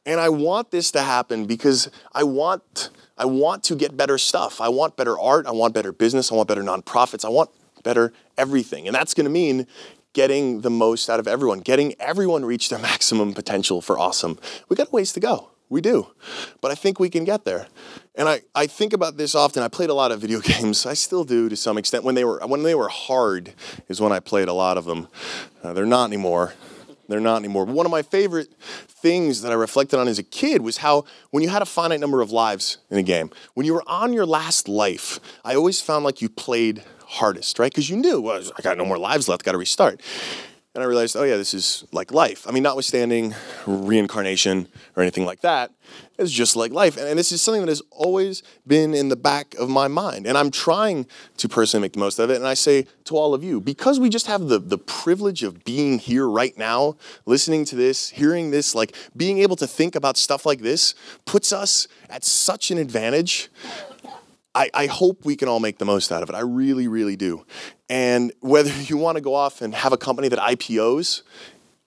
And I want this to happen because I want to get better stuff. I want better art. I want better business. I want better nonprofits. I want better everything. And that's going to mean getting the most out of everyone, getting everyone reach their maximum potential for awesome. We got a ways to go. We do. But I think we can get there. And I think about this often. I played a lot of video games. I still do to some extent. When they were hard is when I played a lot of them. They're not anymore. They're not anymore. But one of my favorite things that I reflected on as a kid was how, when you had a finite number of lives in a game, when you were on your last life, I always found like you played hardest, right? Because you knew, well, I got no more lives left, got to restart. And I realized, oh yeah, this is like life. I mean, notwithstanding reincarnation or anything like that, it's just like life. And this is something that has always been in the back of my mind. And I'm trying to personally make the most of it. And I say to all of you, because we just have the privilege of being here right now, listening to this, hearing this, like being able to think about stuff like this, puts us at such an advantage. I hope we can all make the most out of it. I really, really do. And whether you want to go off and have a company that IPOs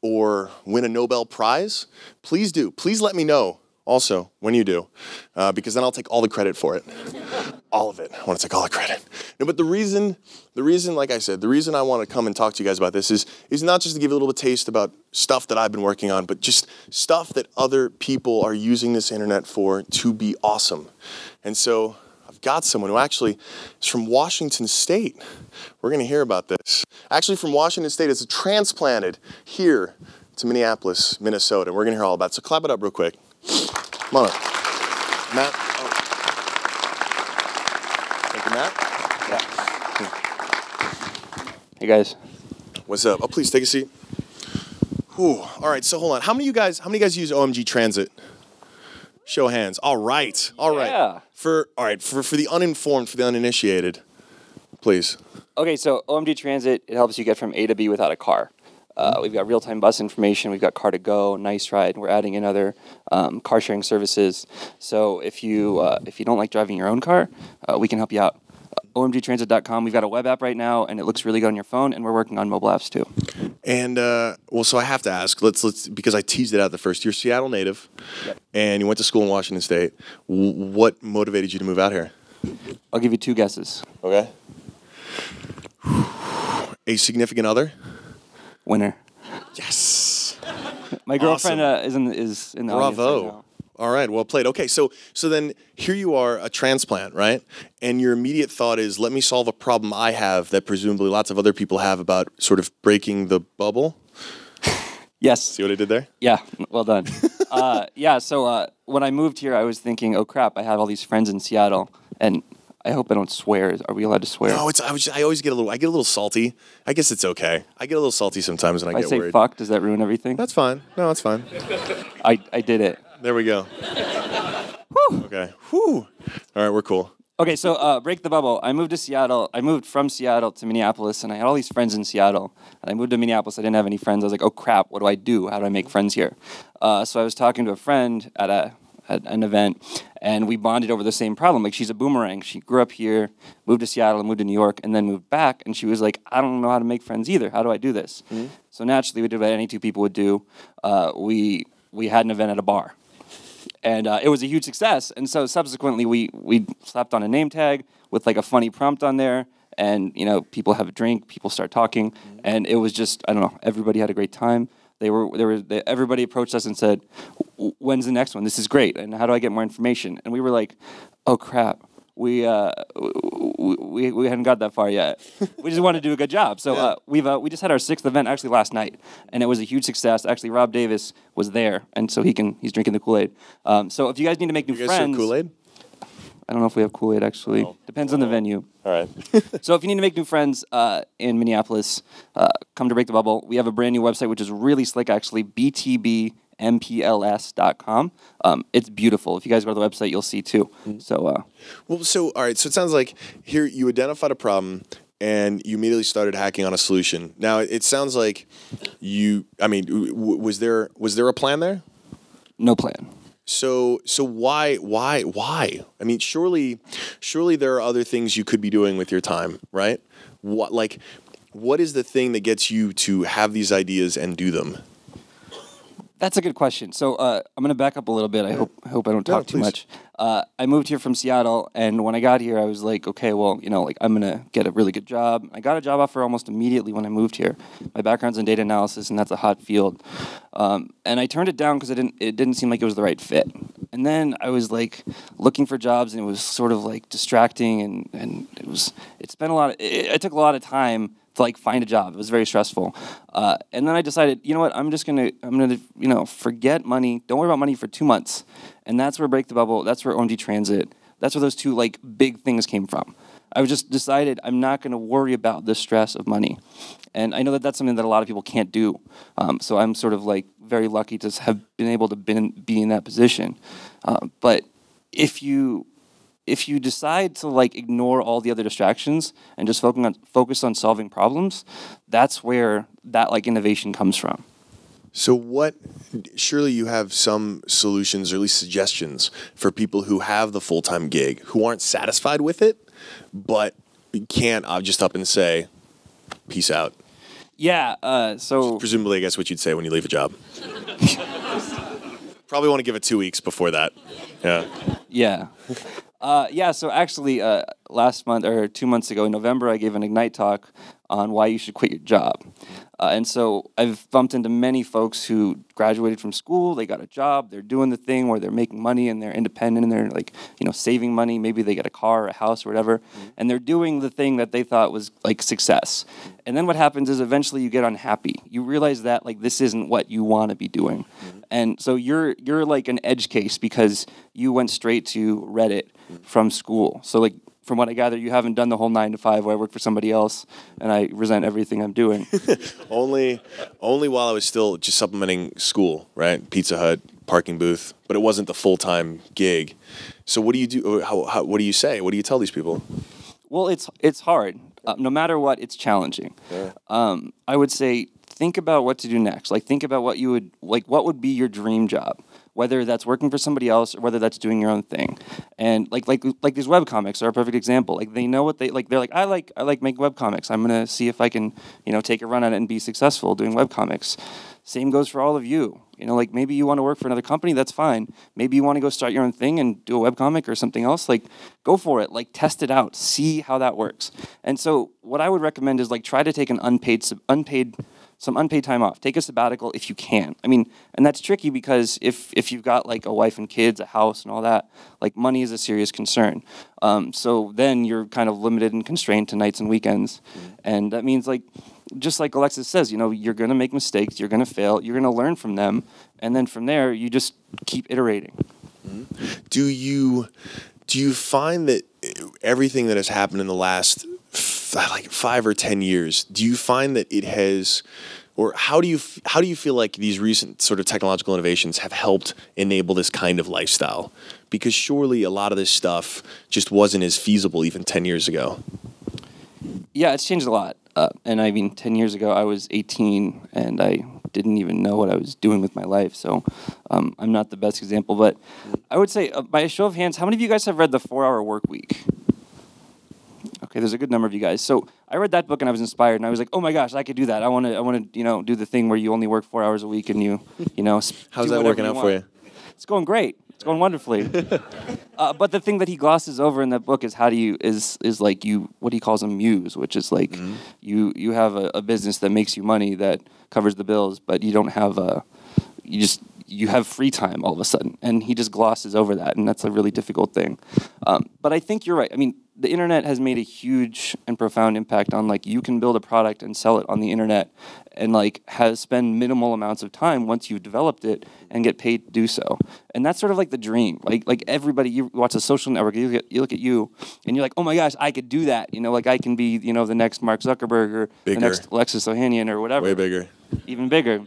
or win a Nobel Prize, please do. Please let me know also when you do, because then I'll take all the credit for it. All of it. I want to take all the credit. No, but the reason, like I said, the reason I want to come and talk to you guys about this is not just to give you a little bit of taste about stuff that I've been working on, but just stuff that other people are using this internet for to be awesome. And so I've got someone who actually is from Washington State. We're going to hear about this. Actually from Washington State, is transplanted here to Minneapolis, Minnesota. We're going to hear all about it. So clap it up real quick. Come on up. Matt. Oh. Thank you, Matt. Yeah. Hey, guys. What's up? Oh, please take a seat. Whew. All right, so hold on. How many of you guys use OMG Transit? Show of hands. All right. All right. Yeah. For the uninformed, for the uninitiated, please. Okay, so OMG Transit, it helps you get from A to B without a car. We've got real-time bus information. We've got Car2Go, Nice Ride. We're adding in other car-sharing services. So if you don't like driving your own car, we can help you out. omgtransit.com. We've got a web app right now, and it looks really good on your phone, and we're working on mobile apps too. And well, so I have to ask. Let's because I teased it out the first. You're a Seattle native, and you went to school in Washington State. What motivated you to move out here? I'll give you 2 guesses. Okay. A significant other? Winner. Yes. My girlfriend is in the audience right now. All right, well played. Okay, so then here you are, a transplant, right? And your immediate thought is, let me solve a problem I have that presumably lots of other people have about sort of breaking the bubble. Yes. See what I did there? Yeah, well done. So when I moved here, I was thinking, oh crap, I have all these friends in Seattle, and I hope I don't swear. Are we allowed to swear? No, I always get a little salty. I guess it's okay. I get a little salty sometimes when I get worried. If I say fuck, does that ruin everything? That's fine. No, that's fine. I did it. There we go. Whew. Okay. Whew. All right, we're cool. Okay, so break the bubble. I moved to Seattle. I moved from Seattle to Minneapolis, and I had all these friends in Seattle. And I moved to Minneapolis. I didn't have any friends. I was like, oh crap, what do I do? How do I make friends here? So I was talking to a friend at an event, and we bonded over the same problem. Like, she's a boomerang. She grew up here, moved to Seattle, moved to New York, and then moved back. And she was like, I don't know how to make friends either. How do I do this? Mm-hmm. So naturally, we did what any 2 people would do. We had an event at a bar. And it was a huge success. And so subsequently, we slapped on a name tag with like a funny prompt on there. And, people have a drink, people start talking. Mm-hmm. And it was just, I don't know, everybody had a great time. Everybody approached us and said, when's the next one? This is great. And how do I get more information? And we were like, oh, crap. We hadn't got that far yet. We just wanted to do a good job. So we just had our 6th event actually last night, and it was a huge success. Actually, Rob Davis was there, and so he's drinking the Kool-Aid. So if you guys need to make new friends, you guys serve Kool-Aid? I don't know if we have Kool-Aid actually. Depends on the venue. All right. So if you need to make new friends in Minneapolis, come to Break the Bubble. We have a brand new website which is really slick actually. btbmpls.com. It's beautiful. If you guys go to the website, you'll see too. So all right. So it sounds like here you identified a problem and you immediately started hacking on a solution. Now it sounds like was there a plan there? No plan. So why? I mean, surely there are other things you could be doing with your time, right? What is the thing that gets you to have these ideas and do them? That's a good question. So I'm going to back up a little bit. I hope I don't talk too much. I moved here from Seattle, and when I got here, I was like, okay, well, I'm going to get a really good job. I got a job offer almost immediately when I moved here. My background's in data analysis, and that's a hot field. And I turned it down because it didn't seem like it was the right fit. And then I was like looking for jobs, and it was sort of like distracting, and it took a lot of time to like find a job. It was very stressful. And then I decided, you know what, I'm gonna forget money. Don't worry about money for 2 months. And that's where Break the Bubble, that's where OMG Transit, that's where those 2 like big things came from. I just decided I'm not gonna worry about the stress of money. And I know that that's something that a lot of people can't do. So I'm sort of like very lucky to have been able to be in that position. But if you decide to like ignore all the other distractions and just focus on solving problems, that's where that like innovation comes from. So surely you have some solutions or at least suggestions for people who have the full-time gig, who aren't satisfied with it, but can't just up and say, peace out. Yeah, so... Presumably, I guess what you'd say when you leave a job. Probably want to give it 2 weeks before that. Yeah. Yeah. So actually, last month or 2 months ago in November, I gave an Ignite talk on why you should quit your job. And so I've bumped into many folks who graduated from school, they got a job, they're doing the thing where they're making money and they're independent and they're like, saving money. Maybe they get a car or a house or whatever, and they're doing the thing that they thought was like success. And then what happens is eventually you get unhappy. You realize that like this isn't what you want to be doing. And so you're like an edge case because you went straight to Reddit from school. So like, from what I gather, you haven't done the whole 9 to 5 where I work for somebody else and I resent everything I'm doing. Only while I was still just supplementing school, right? Pizza Hut, parking booth, but it wasn't the full-time gig. So what do you do? What do you say? What do you tell these people? Well, it's hard. No matter what, it's challenging. Yeah. I would say think about what to do next. Like think about what would be your dream job. whether that's working for somebody else or whether that's doing your own thing. And like these webcomics are a perfect example. Like they know what they like. They're like, I like making webcomics. I'm gonna see if I can, take a run at it and be successful doing webcomics. Same goes for all of you. Like maybe you want to work for another company, that's fine. Maybe you want to go start your own thing and do a webcomic or something else, like go for it, like test it out, see how that works. And so what I would recommend is like try to take an unpaid time off. Take a sabbatical if you can. I mean, and that's tricky because if you've got like a wife and kids, a house and all that, like money is a serious concern. So then you're kind of limited and constrained to nights and weekends. And that means like, just like Alexis says, you're going to make mistakes, you're going to fail, you're going to learn from them. And then from there, you just keep iterating. Do you find that everything that has happened in the last 5 or 10 years, do you find that it has, or how do you feel like these recent sort of technological innovations have helped enable this kind of lifestyle? Because surely a lot of this stuff just wasn't as feasible even 10 years ago. Yeah, it's changed a lot. And I mean, 10 years ago, I was 18, and I didn't even know what I was doing with my life. So I'm not the best example. But I would say, by a show of hands, how many of you guys have read The 4-Hour Workweek? Okay, there's a good number of you guys. So I read that book, and I was inspired. And I was like, oh, my gosh, I could do that. I want to do the thing where you only work 4 hours a week, and How's that working out for you? It's going great. It's going wonderfully. But the thing that he glosses over in that book is what he calls a muse, which is like you have a business that makes you money that covers the bills, but you don't have you have free time all of a sudden. And he just glosses over that, and that's a really difficult thing. But I think you're right. I mean, the internet has made a huge and profound impact on like you can build a product and sell it on the internet and like spend minimal amounts of time once you've developed it and get paid to do so. And that's sort of like the dream. Like everybody, you watch a social network, you look at you and you're like, oh my gosh, I could do that. Like I can be, the next Mark Zuckerberg or bigger. The next Alexis Ohanian or whatever. Way bigger. Even bigger.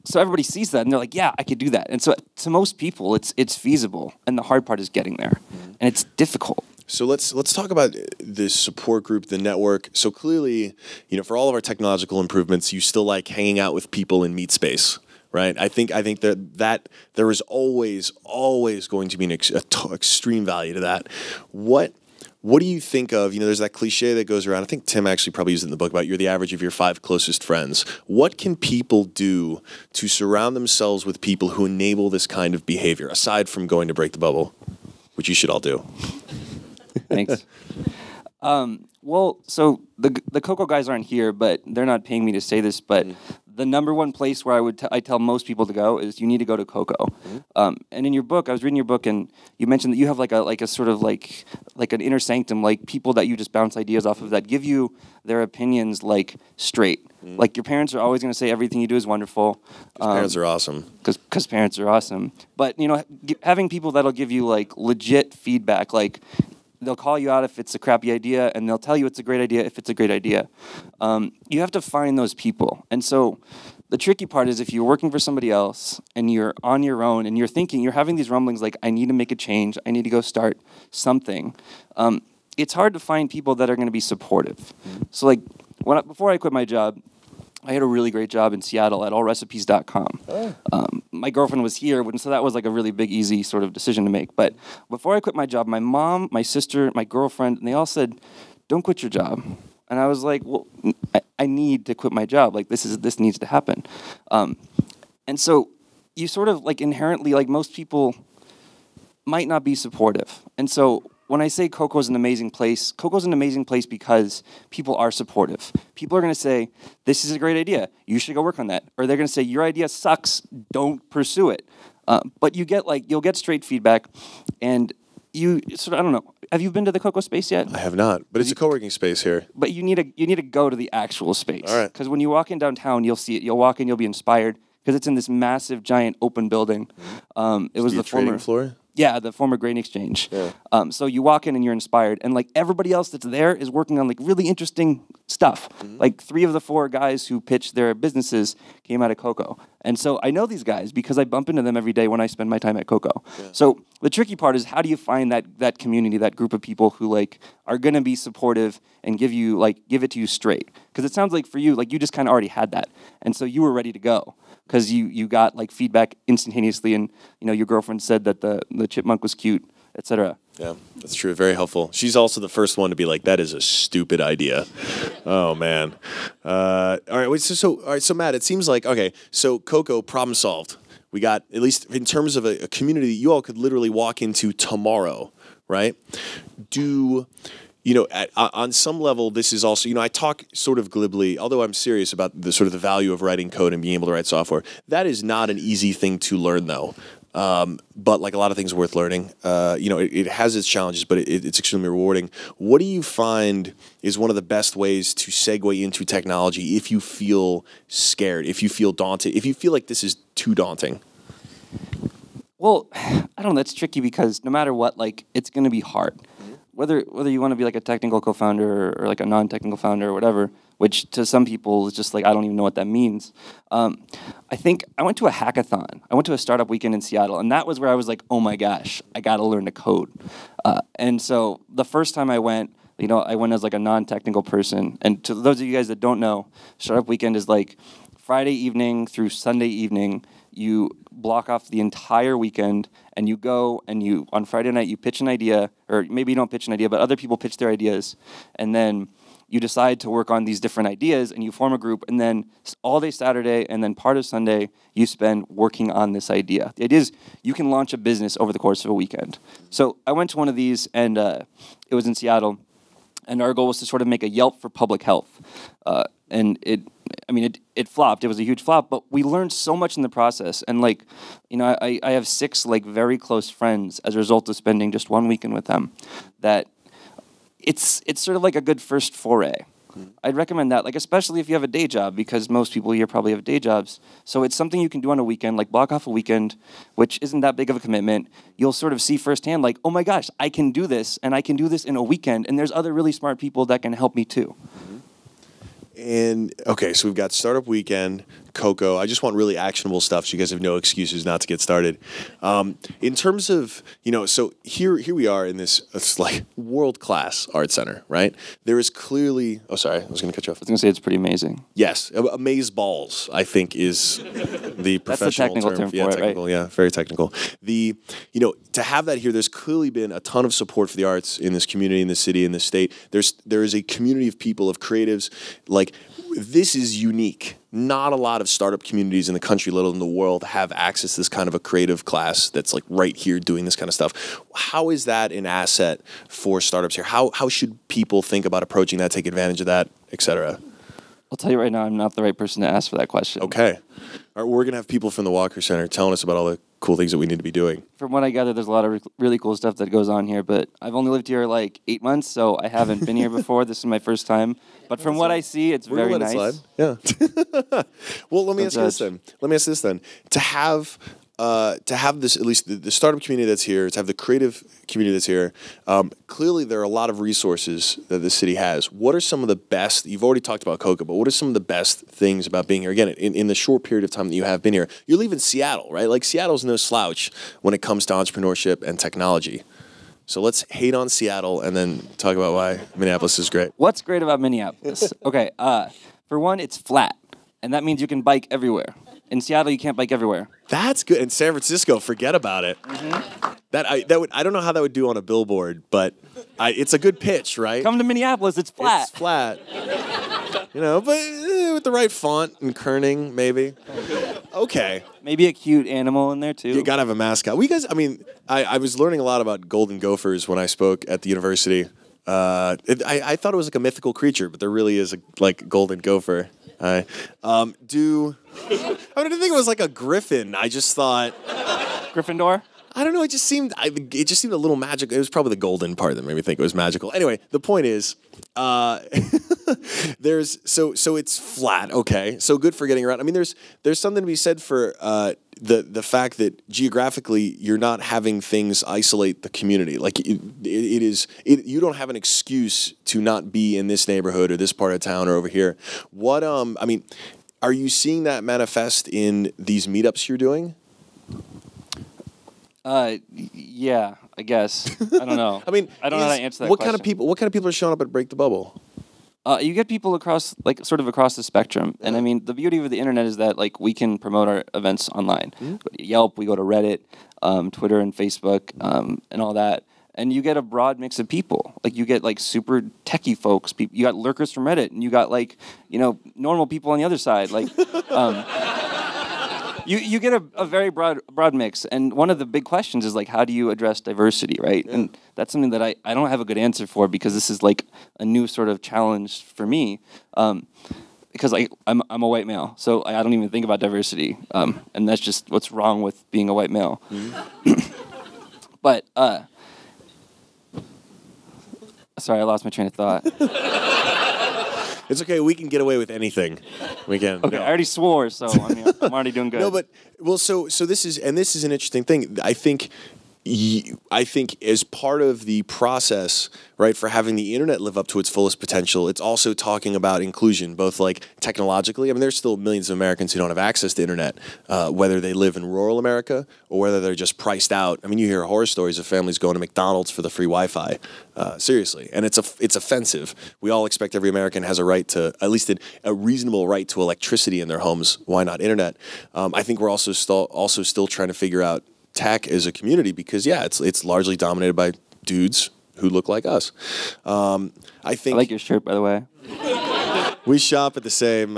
So everybody sees that and they're like, yeah, I could do that. And so to most people, it's feasible. And the hard part is getting there. And it's difficult. So let's talk about this support group, the network. So clearly, for all of our technological improvements, you still like hanging out with people in meet space, right? I think that there is always going to be an extreme value to that. What do you think of, there's that cliche that goes around, I think Tim actually probably used it in the book about you're the average of your 5 closest friends. What can people do to surround themselves with people who enable this kind of behavior, aside from going to break the bubble, which you should all do? Thanks. Well, so the Cocoa guys aren't here, but they're not paying me to say this, but the number one place where I tell most people to go is you need to go to Cocoa. And in your book, I was reading your book, and you mentioned that you have like a sort of like an inner sanctum, like people that you just bounce ideas off of that give you their opinions like straight. Like your parents are always going to say everything you do is wonderful. Parents are awesome. Because parents are awesome. But having people that'll give you like legit feedback, like they'll call you out if it's a crappy idea, and they'll tell you it's a great idea if it's a great idea. You have to find those people. And so the tricky part is if you're working for somebody else and you're on your own and you're having these rumblings like, I need to make a change, I need to go start something. It's hard to find people that are going to be supportive. So like before I quit my job, I had a really great job in Seattle at allrecipes.com. My girlfriend was here, so that was like a really big, easy sort of decision to make. But before I quit my job, my mom, my sister, my girlfriend, and they all said, don't quit your job. And I was like, well, I need to quit my job. Like, this needs to happen. And so you sort of like inherently, like most people might not be supportive. And so when I say Coco's an amazing place because people are supportive. People are going to say, this is a great idea. You should go work on that. Or they're going to say, your idea sucks. Don't pursue it. But you'll get straight feedback. And you sort of, I don't know. Have you been to the Coco space yet? I have not, but it's a co-working space here. But you need to go to the actual space. All right. Because when you walk in downtown, you'll see it. You'll walk in, you'll be inspired. Because it's in this massive, giant, open building. It was the former floor? Yeah, the former grain exchange. Yeah. So you walk in and you're inspired, and like everybody else that's there is working on like really interesting stuff. Like 3 of the 4 guys who pitched their businesses came out of Coco. And so I know these guys because I bump into them every day when I spend my time at Coco. Yeah. So the tricky part is how do you find that community, that group of people who like are going to be supportive and give it to you straight? Because it sounds like for you, like you just kind of already had that. And so you were ready to go because you got like feedback instantaneously, and your girlfriend said that the chipmunk was cute, etc. Yeah, that's true. Very helpful. She's also the first one to be like, "That is a stupid idea." Oh man. All right. Wait. So all right. So Matt, it seems like okay. So Coco, problem solved. We got, at least in terms of a community that you all could literally walk into tomorrow, right? On some level, this is also, I talk sort of glibly, although I'm serious about the sort of the value of writing code and being able to write software. That is not an easy thing to learn, though. But like a lot of things worth learning, it has its challenges, but it's extremely rewarding. What do you find is one of the best ways to segue into technology if you feel scared, if you feel daunted, if you feel like this is too daunting? Well, I don't know. That's tricky because no matter what, like it's going to be hard. Whether you want to be like a technical co-founder or like a non-technical founder or whatever, which to some people is just like, I don't even know what that means. I think I went to a hackathon. I went to a startup weekend in Seattle, and that was where I was like, oh my gosh, I got to learn to code. And so the first time I went as like a non-technical person. And to those of you guys that don't know, startup weekend is like Friday evening through Sunday evening. You block off the entire weekend, and you go and on Friday night you pitch an idea, or maybe you don't pitch an idea, but other people pitch their ideas, and then you decide to work on these different ideas, and you form a group, and then all day Saturday and then part of Sunday you spend working on this idea. The idea is you can launch a business over the course of a weekend. So I went to one of these, and it was in Seattle, and our goal was to sort of make a Yelp for public health, and it flopped. It was a huge flop, but we learned so much in the process. And I have 6 like very close friends as a result of spending just one weekend with them. That it's sort of like a good first foray. I'd recommend that, like especially if you have a day job, because most people here probably have day jobs. So it's something you can do on a weekend, like block off a weekend, which isn't that big of a commitment. You'll sort of see firsthand, like, oh my gosh, I can do this, and I can do this in a weekend, and there's other really smart people that can help me too. And okay, so we've got Startup Weekend, Coco. I just want really actionable stuff, so you guys have no excuses not to get started. In terms of, so here we are in this it's like world-class art center, right? There is clearly. Oh, sorry, I was going to cut you off. I was going to say it's pretty amazing. Yes, amaze balls, I think, is the professional That's the technical term for it, technical, right? Yeah, very technical. To have that here, there's clearly been a ton of support for the arts in this community, in this city, in this state. There is a community of people, of creatives. Like, this is unique. Not a lot of startup communities in the country, let alone the world, have access to this kind of a creative class that's like right here doing this kind of stuff. How is that an asset for startups here? How should people think about approaching that, take advantage of that, et cetera? I'll tell you right now, I'm not the right person to ask for that question. Okay. All right, we're going to have people from the Walker Center telling us about all the cool things that we need to be doing. From what I gather, there's a lot of really cool stuff that goes on here, but I've only lived here like 8 months, so I haven't been here before. This is my first time. But from what I see, it's very nice. It slide. Yeah. Well, let me ask you this then. To have this, at least the startup community that's here, to have the creative community that's here, clearly there are a lot of resources that the city has. What are some of the best, you've already talked about Coco, but what are some of the best things about being here? Again, in the short period of time that you have been here, you're leaving Seattle, right? Like Seattle's no slouch when it comes to entrepreneurship and technology. So let's hate on Seattle and then talk about why Minneapolis is great. What's great about Minneapolis? Okay, for one, it's flat, and that means you can bike everywhere. In Seattle, you can't bike everywhere. That's good. In San Francisco, forget about it. Mm-hmm. I don't know how that would do on a billboard, but it's a good pitch, right? Come to Minneapolis, it's flat. It's flat. But with the right font and kerning, maybe. Okay. Maybe a cute animal in there, too. You gotta have a mascot. I was learning a lot about golden gophers when I spoke at the university. I thought it was like a mythical creature, but there really is a golden gopher. I didn't think it was like a griffin. I just thought Gryffindor? I don't know. It just seemed a little magical. It was probably the golden part that made me think it was magical. Anyway, the point is, so it's flat. Okay, so good for getting around. I mean, there's something to be said for the fact that geographically you're not having things isolate the community. Like you don't have an excuse to not be in this neighborhood or this part of town or over here. What I mean, are you seeing that manifest in these meetups you're doing? Yeah, I guess. I don't know. I mean, I don't know how to answer that what question. What kind of people are showing up at Break the Bubble? You get people across, like, sort of across the spectrum. And I mean, the beauty of the internet is that, like, we can promote our events online. We go to Yelp, we go to Reddit, Twitter and Facebook, and all that. And you get a broad mix of people. Like, you get, like, super techie folks. You got lurkers from Reddit, and you got, like, you know, normal people on the other side. Like, you get a very broad mix. And one of the big questions is, like, how do you address diversity, right? Yeah. And that's something that I don't have a good answer for, because this is, like, a new sort of challenge for me. Because I'm a white male, so I don't even think about diversity. And that's just what's wrong with being a white male. But, sorry, I lost my train of thought. It's okay. We can get away with anything. We can. Okay, I already swore, so I mean, I'm already doing good. No, but well, so this is an interesting thing. I think as part of the process, right, for having the internet live up to its fullest potential, it's also talking about inclusion, both like technologically. I mean, there's still millions of Americans who don't have access to internet, whether they live in rural America or whether they're just priced out. I mean, you hear horror stories of families going to McDonald's for the free Wi-Fi. Seriously, and it's offensive. We all expect every American has a right to, at least a reasonable right to electricity in their homes. Why not internet? I think we're also still trying to figure out tech as a community, because it's largely dominated by dudes who look like us. I think I like your shirt, by the way. We shop at the same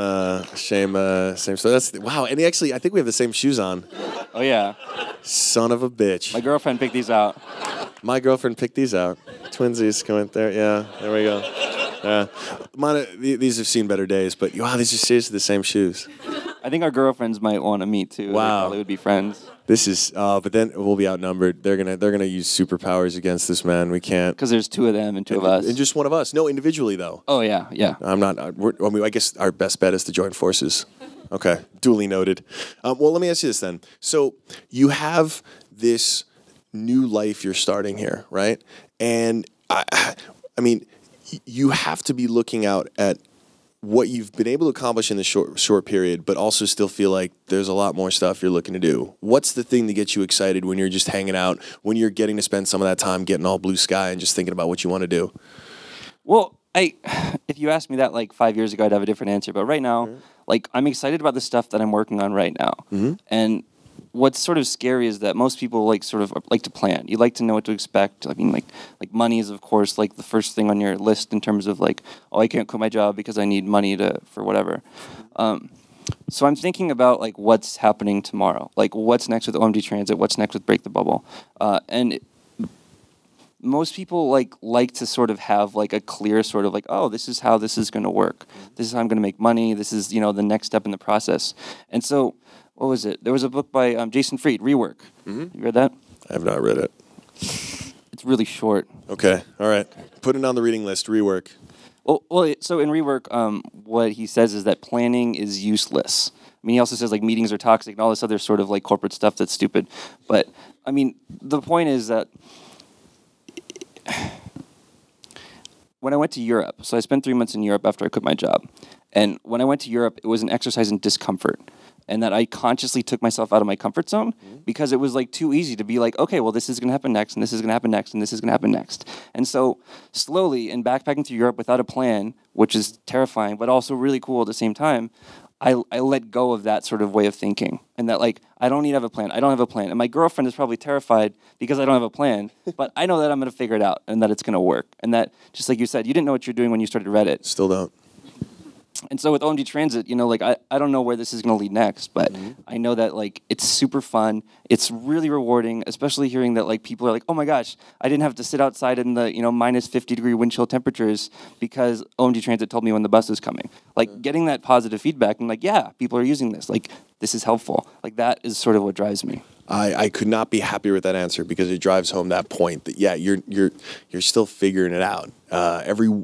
store. That's wow. And actually, I think we have the same shoes on. Oh yeah. Son of a bitch. My girlfriend picked these out. My girlfriend picked these out. Twinsies coming there. Yeah, there we go. Yeah, these have seen better days, but wow, these are seriously the same shoes. I think our girlfriends might want to meet too. Wow. They probably would be friends. This is, but then we'll be outnumbered. They're gonna use superpowers against this man. We can't. Because there's two of them and two of us. And just one of us. No, individually though. Oh yeah, yeah. I'm not. I guess our best bet is to join forces. Okay, duly noted. Well, let me ask you this then. So you have this new life you're starting here, right? And I mean, you have to be looking out at what you've been able to accomplish in this short period, but also still feel like there's a lot more stuff you're looking to do. What's the thing that gets you excited when you're just hanging out, when you're getting to spend some of that time getting all blue sky and just thinking about what you want to do? Well, if you asked me that like 5 years ago, I'd have a different answer. But right now, like, I'm excited about the stuff that I'm working on right now. And what's sort of scary is that most people like to plan. You like to know what to expect. I mean, like money is of course like the first thing on your list in terms of like, oh, I can't quit my job because I need money for whatever. So I'm thinking about like what's happening tomorrow. Like what's next with OMG Transit? What's next with Break the Bubble? Most people like to sort of have like a clear sort of like, oh, this is how this is going to work. This is how I'm going to make money. This is, you know, the next step in the process. And so, what was it? There was a book by Jason Fried, Rework. You read that? I have not read it. It's really short. Okay, all right. Put it on the reading list, Rework. So in Rework, what he says is that planning is useless. I mean, he also says like meetings are toxic and all this other sort of like corporate stuff that's stupid. But, I mean, the point is that when I went to Europe, so I spent 3 months in Europe after I quit my job. And when I went to Europe, it was an exercise in discomfort. And that I consciously took myself out of my comfort zone because it was like too easy to be like, okay, well, this is going to happen next, and this is going to happen next, and this is going to happen next. And so slowly, in backpacking through Europe without a plan, which is terrifying, but also really cool at the same time, I let go of that sort of way of thinking. And that like, I don't need to have a plan. I don't have a plan. And my girlfriend is probably terrified because I don't have a plan, but I know that I'm going to figure it out and that it's going to work. And that, just like you said, you didn't know what you're doing when you started Reddit. Still don't. And so with OMG Transit, you know, like I don't know where this is going to lead next, but I know that like it's super fun. It's really rewarding, especially hearing that like people are like, oh my gosh, I didn't have to sit outside in the, you know, minus 50-degree wind chill temperatures because OMG Transit told me when the bus was coming. Like getting that positive feedback and like, yeah, people are using this. Like this is helpful. Like that is sort of what drives me. I could not be happier with that answer because it drives home that point that you're still figuring it out.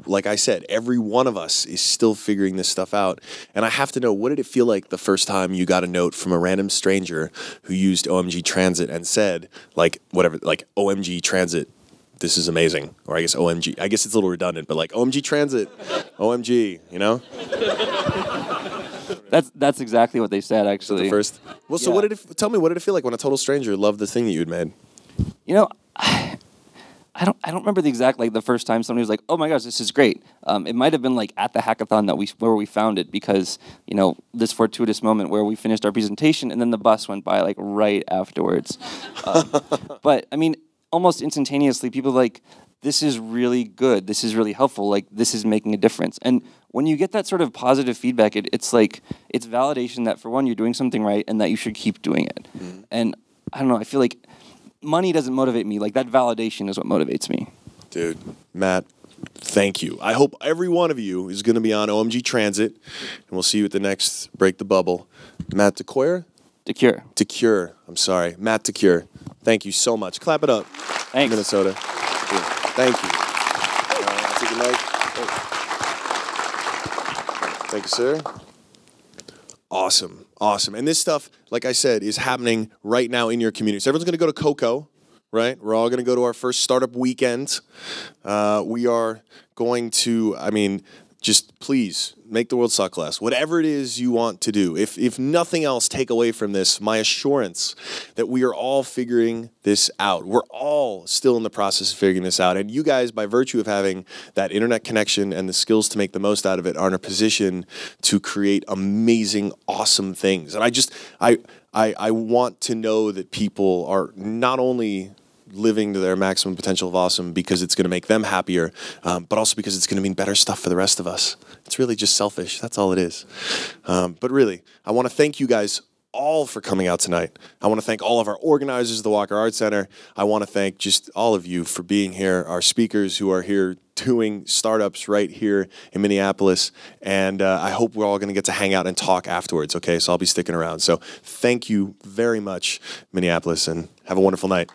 Like I said, every one of us is still figuring this stuff out. And I have to know, what did it feel like the first time you got a note from a random stranger who used OMG Transit and said, like, whatever, like, OMG Transit, this is amazing. Or I guess OMG, I guess it's a little redundant, but like OMG Transit, OMG, you know? That's exactly what they said, actually. The first. Well, so tell me, what did it feel like when a total stranger loved the thing that you had made? You know, I don't remember the exact, like, the first time somebody was like, "Oh my gosh, this is great." It might have been like at the hackathon where we found it, because, you know, this fortuitous moment where we finished our presentation and then the bus went by like right afterwards. But I mean, almost instantaneously, people were like, "This is really good. This is really helpful. Like, this is making a difference." And when you get that sort of positive feedback, it's like, it's validation that, for one, you're doing something right and that you should keep doing it. Mm-hmm. And I don't know, I feel like money doesn't motivate me. Like, that validation is what motivates me. Dude, Matt, thank you. I hope every one of you is going to be on OMG Transit, and we'll see you at the next Break the Bubble. Matt DeCure? DeCure. I'm sorry. Matt DeCure. Thank you so much. Clap it up. Thanks. Minnesota. Thank you. I'll take a mic. Thank you, sir. Awesome. And this stuff, like I said, is happening right now in your community. So everyone's going to go to Coco, right? We're all going to go to our first startup weekend. We are going to, just please make the world suck less. Whatever it is you want to do. If nothing else, take away from this my assurance that we are all figuring this out. We're all still in the process of figuring this out. And you guys, by virtue of having that internet connection and the skills to make the most out of it, are in a position to create amazing, awesome things. And I want to know that people are not only living to their maximum potential of awesome because it's going to make them happier, but also because it's going to mean better stuff for the rest of us. It's really just selfish. That's all it is. But really, I want to thank you guys all for coming out tonight. I want to thank all of our organizers of the Walker Arts Center. I want to thank just all of you for being here, our speakers who are here doing startups right here in Minneapolis. And I hope we're all going to get to hang out and talk afterwards, okay? So I'll be sticking around. So thank you very much, Minneapolis, and have a wonderful night.